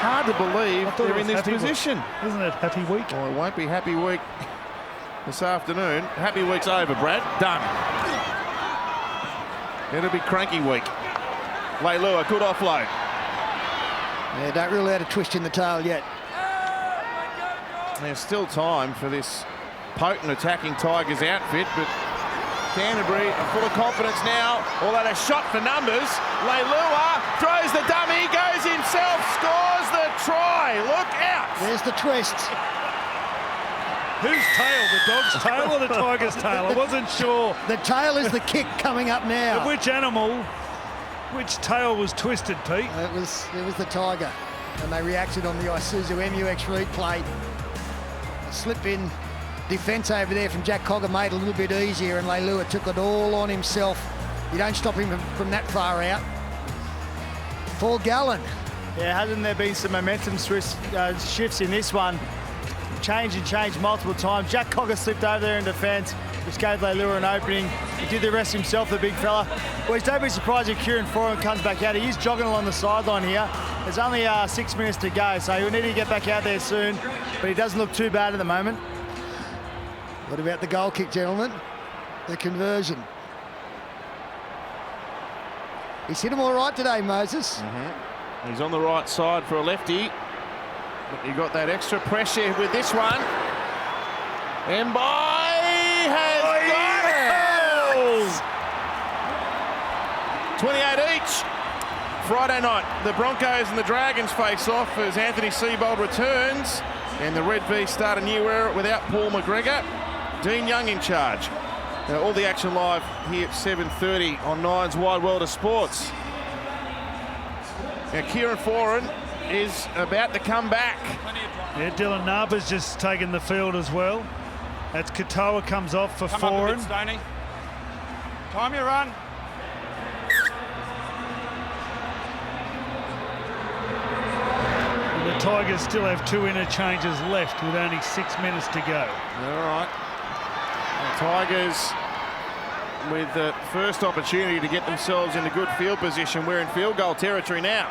Hard to believe they're in this position. Isn't it happy week? Oh, it won't be happy week this afternoon. Happy week's over, Brad. Done. It'll be cranky week. Leilua, good offload. Yeah, don't rule out a twist in the tail yet. There's still time for this potent attacking Tigers outfit, but Canterbury are full of confidence now. Although a shot for numbers. Leilua throws the dummy, goes himself, scores the try. Look out. There's the twist. Whose tail? The dog's tail or the Tigers' tail? I wasn't sure. The tail is the kick coming up now. Of which animal, which tail was twisted, Pete? It was the Tiger. And they reacted on the Isuzu MUX replay. Slip in defence over there from Jack Cogger made it a little bit easier, and Leilua took it all on himself. You don't stop him from that far out. Paul Gallen. Yeah, hasn't there been some momentum shifts in this one? Changed multiple times. Jack Cogger slipped over there in defence, which gave Leilua an opening. He did the rest himself, the big fella. Boys, don't be surprised if Kieran Foran comes back out. He is jogging along the sideline here. There's only 6 minutes to go, so he'll need to get back out there soon, but he doesn't look too bad at the moment. What about the goal kick, gentlemen? The conversion. He's hit him all right today, Moses. He's on the right side for a lefty. But you got that extra pressure with this one. Mbai has got it! 28 each. Friday night, the Broncos and the Dragons face off as Anthony Seibold returns, and the Red V start a new era without Paul McGregor. Dean Young in charge. Now, all the action live here at 7:30 on Nine's Wide World of Sports. Now, Kieran Foran is about to come back. Yeah, Dylan Narber's just taken the field as well. That's Katoa comes off for Foran. Stoney. Time your run. And the Tigers still have 2 interchanges left with only 6 minutes to go. All right. The Tigers with the first opportunity to get themselves into good field position. We're in field goal territory now.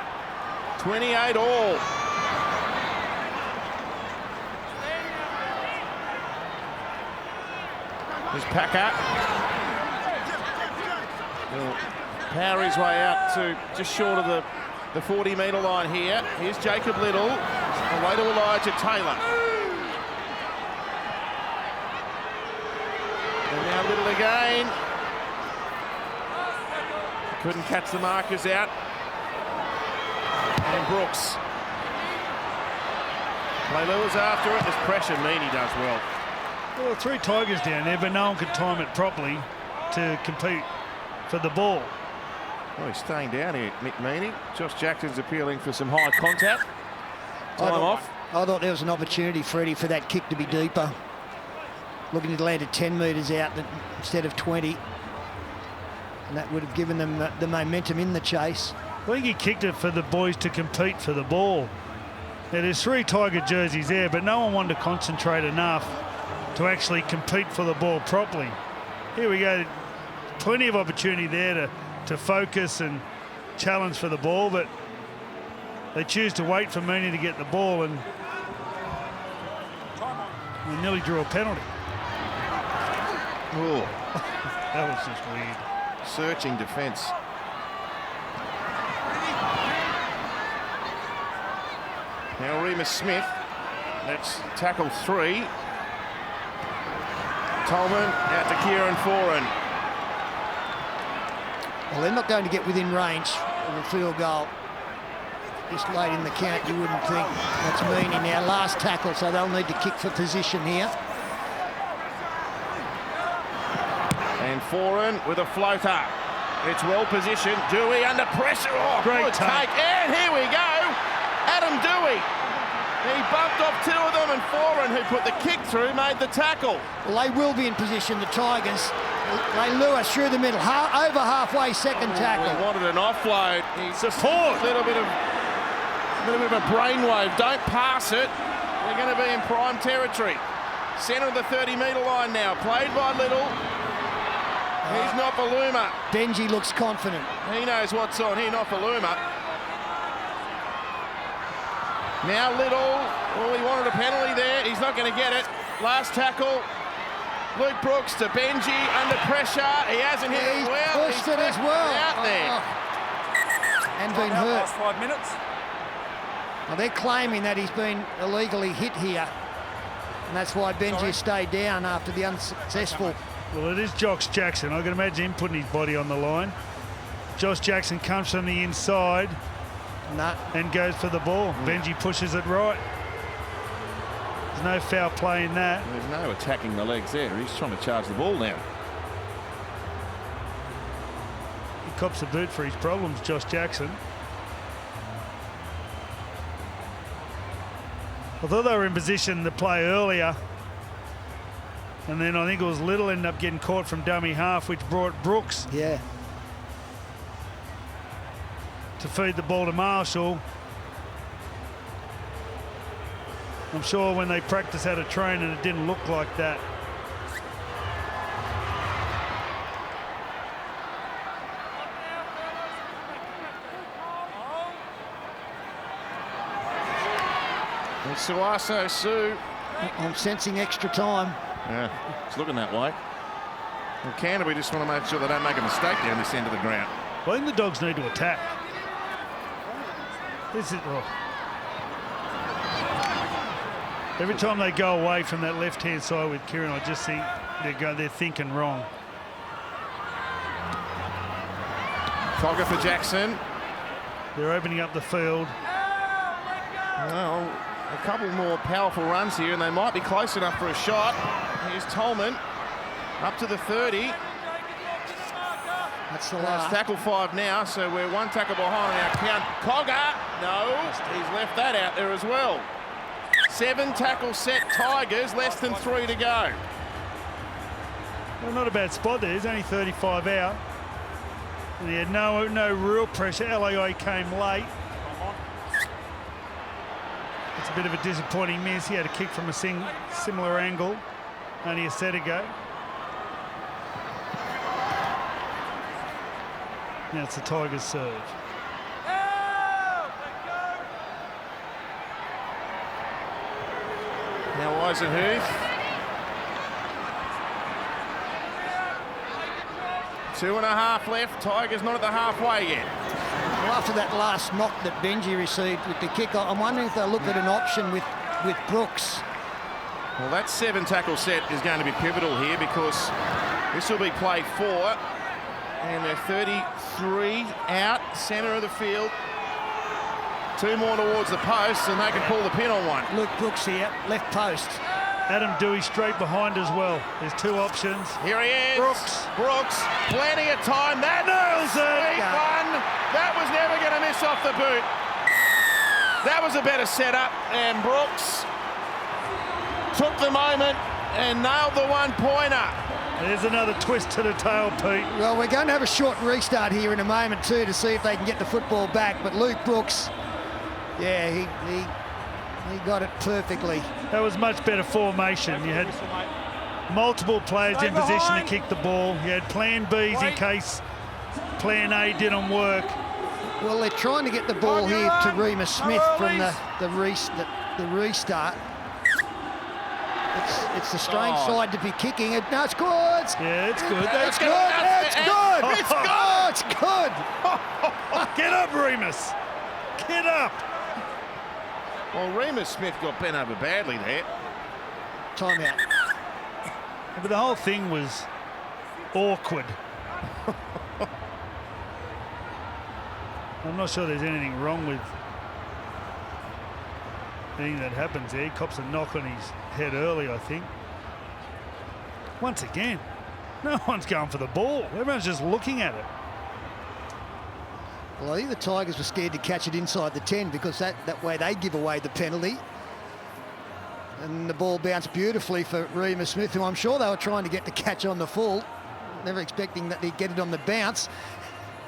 28 all. There's Packer. He'll power his way out to just short of the 40-metre line here. Here's Jacob Little, away to Elijah Taylor. And now Little again. Couldn't catch the markers out. And Brooks. Leilua's after it. There's pressure. Meany does well. Well, 3 Tigers down there, but no one could time it properly to compete for the ball. Oh, he's staying down here, Mick Meany. Josh Jackson's appealing for some high contact. Time off. I thought there was an opportunity, Freddie, for that kick to be deeper. Looking to land it 10 metres out instead of 20. And that would have given them the momentum in the chase. I think he kicked it for the boys to compete for the ball. Now, there's 3 Tiger jerseys there, but no one wanted to concentrate enough to actually compete for the ball properly. Here we go. Plenty of opportunity there to focus and challenge for the ball, but they choose to wait for Mooney to get the ball, and we nearly drew a penalty. Oh, That was just weird. searching defence. Now Remus Smith. That's tackle 3. Tolman out to Kieran Foran. Well, they're not going to get within range of a field goal. This late in the count, you wouldn't think. That's Meany now. Last tackle, so they'll need to kick for position here. And Foran with a floater. It's well positioned. Dewey under pressure. Oh, Great good take. And here we go. Adam Dewey. He bumped off 2 of them, and Foran, who put the kick through, made the tackle. Well, they will be in position, the Tigers. Leilua through the middle, over halfway, second tackle. He wanted an offload. He Support. a little bit of a brainwave. Don't pass it. They're going to be in prime territory. Centre of the 30-metre line now. Played by Little. He's Nofaluma. Benji looks confident. He knows what's on here, Nofaluma. Now Little. Oh, he wanted a penalty there. He's not going to get it. Last tackle. Luke Brooks to Benji under pressure. He hasn't hit it well. Pushed it as well. Out there. And been hurt. Last 5 minutes. Well, they're claiming that he's been illegally hit here. And that's why Benji stayed down after the unsuccessful. Well, it is Josh Jackson. I can imagine him putting his body on the line. Josh Jackson comes from the inside and goes for the ball. Benji pushes it right. There's no foul play in that. There's no attacking the legs there. He's trying to charge the ball now. He cops a boot for his problems, Josh Jackson. Although they were in position to play earlier, and then I think it was Little ended up getting caught from dummy half, which brought Brooks Yeah. to feed the ball to Marshall. I'm sure when they practiced how to train and it didn't look like that. And Suaso Sue. I'm sensing extra time. Yeah, it's looking that way. Well, Canterbury just want to make sure they don't make a mistake down this end of the ground. I think the Dogs need to attack. This is, every time they go away from that left-hand side with Kieran, I just think they're thinking wrong. Cogger for Jackson. They're opening up the field. Well, a couple more powerful runs here, and they might be close enough for a shot. Here's Tolman up to the 30. That's the It's last. tackle 5 now, so we're 1 tackle behind our count. Cogger, no, he's left that out there as well. 7 tackle set Tigers, less than 3 to go. Well, not a bad spot there. He's only 35 out. And he had no real pressure. LAI came late. It's a bit of a disappointing miss. He had a kick from a similar angle only a set ago. Now it's the Tigers' serve. Now Eisenhuth. 2.5 left. Tigers not at the halfway yet. Well, after that last knock that Benji received with the kick, I'm wondering if they'll look at an option with Brooks. Well, that 7 tackle set is going to be pivotal here because this will be play 4. And they're 33 out, centre of the field. 2 more towards the post, and they can pull the pin on one. Luke Brooks here, left post. Adam Dewey straight behind as well. There's 2 options. Here he is. Brooks. Plenty of time. That nails it. One. That was never going to miss off the boot. That was a better setup, and Brooks took the moment and nailed the 1-pointer. There's another twist to the tail, Pete. Well, we're going to have a short restart here in a moment too to see if they can get the football back. But Luke Brooks, yeah, he got it perfectly. That was much better formation. You had multiple players in position to kick the ball. You had plan Bs in case plan A didn't work. Well, they're trying to get the ball here to Remus Smith from the restart. It's the strange side to be kicking it. No, it's good. Yeah, it's good. It's good. It's good. It's good. Oh, it's good. Get up, Remus. Get up. Well, Remus Smith got bent over badly there. Timeout. But the whole thing was awkward. I'm not sure there's anything wrong with anything that happens there. He cops a knock on his head early, I think. Once again, no one's going for the ball. Everyone's just looking at it. Well, I think the Tigers were scared to catch it inside the 10 because that way they give away the penalty. And the ball bounced beautifully for Remus Smith, who I'm sure they were trying to get the catch on the full. Never expecting that they'd get it on the bounce.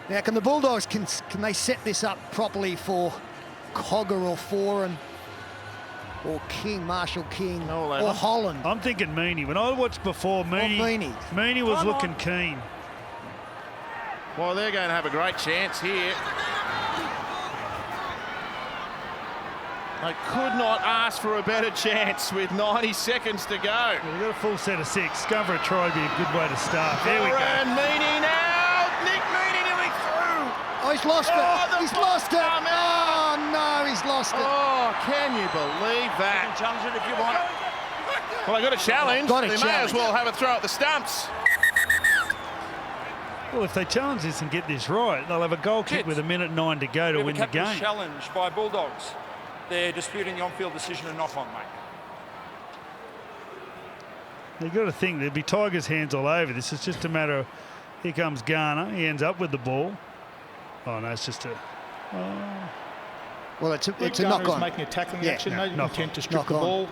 Now, can the Bulldogs, can they set this up properly for Cogger or Foran or King, Marshall King, No, or 11. Holland. I'm thinking Meaney. When I watched before, Meaney was looking keen. Well, they're going to have a great chance here. They could not ask for a better chance with 90 seconds to go. We've got a full set of 6. Going for a try would be a good way to start. There we go. And Meaney now. Nick Meaney nearly through. Oh, he's lost it. He's lost it. come Oh, no, he's lost it. Oh, can you believe You that? can challenge it if you want. Well, they got a challenge. Got a They may as challenge. well have a throw at the stumps. Well, if they challenge this and get this right, they'll have a goal kick Kids. with 1:09 to go to We win have the a captain's game. challenge by Bulldogs. They're disputing the on-field decision and knock on, mate. You've got to think there'd be Tigers' hands all over this. It's just a matter of, here comes Garner. He ends up with the ball. Oh, no, it's just a... Well, it's a Garner knock is on. making a tackling Yeah, action. no, No knock intent on. to strip Knock the on. ball,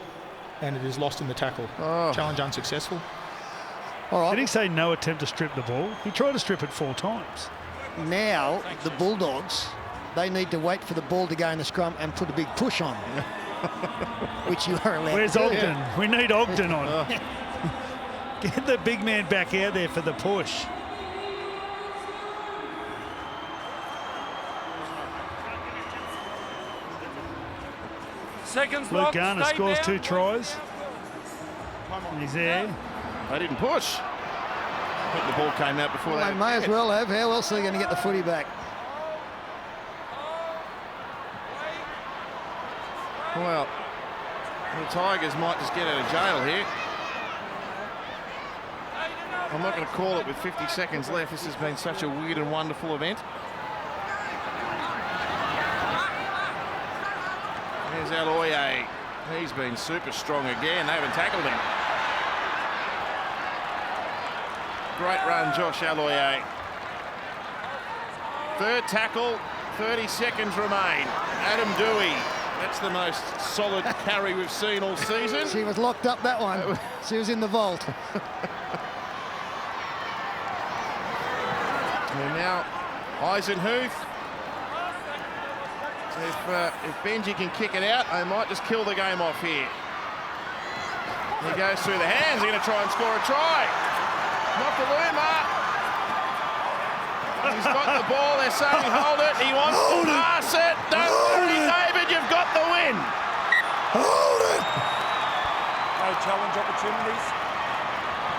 and it is lost in the tackle. Oh. Challenge unsuccessful. All Did he right, say no attempt to strip the ball? He tried to strip it 4 times. now the Bulldogs, they need to wait for the ball to go in the scrum and put a big push on, which you are allowed Where's to do. Ogden? We need Ogden on. Get the big man back out there for the push. Seconds Luke locked, Garner stay scores down. 2 tries. And he's there. They didn't push. I think the ball came out before Well, they they may as well have. How else are they going to get the footy back? Well, the Tigers might just get out of jail here. I'm not going to call it with 50 seconds left. This has been such a weird and wonderful event. There's Aloye. He's been super strong again. They haven't tackled him. Great run, Josh Aloye. Third tackle, 30 seconds remain. Adam Dewey. That's the most solid carry we've seen all season. She was locked up, that one. She was in the vault. And now Eisenhuth. If Benji can kick it out, they might just kill the game off here. He goes through the hands. They're going to try and score a try. Nokaluma. He's got the ball. They're saying hold it. He wants to pass it. Don't worry, David. You've got the win. Hold it! No challenge opportunities.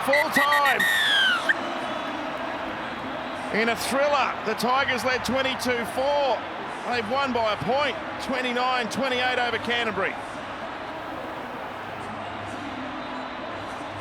Full time. In a thriller, the Tigers led 22-4. They've won by a point, 29-28 over Canterbury.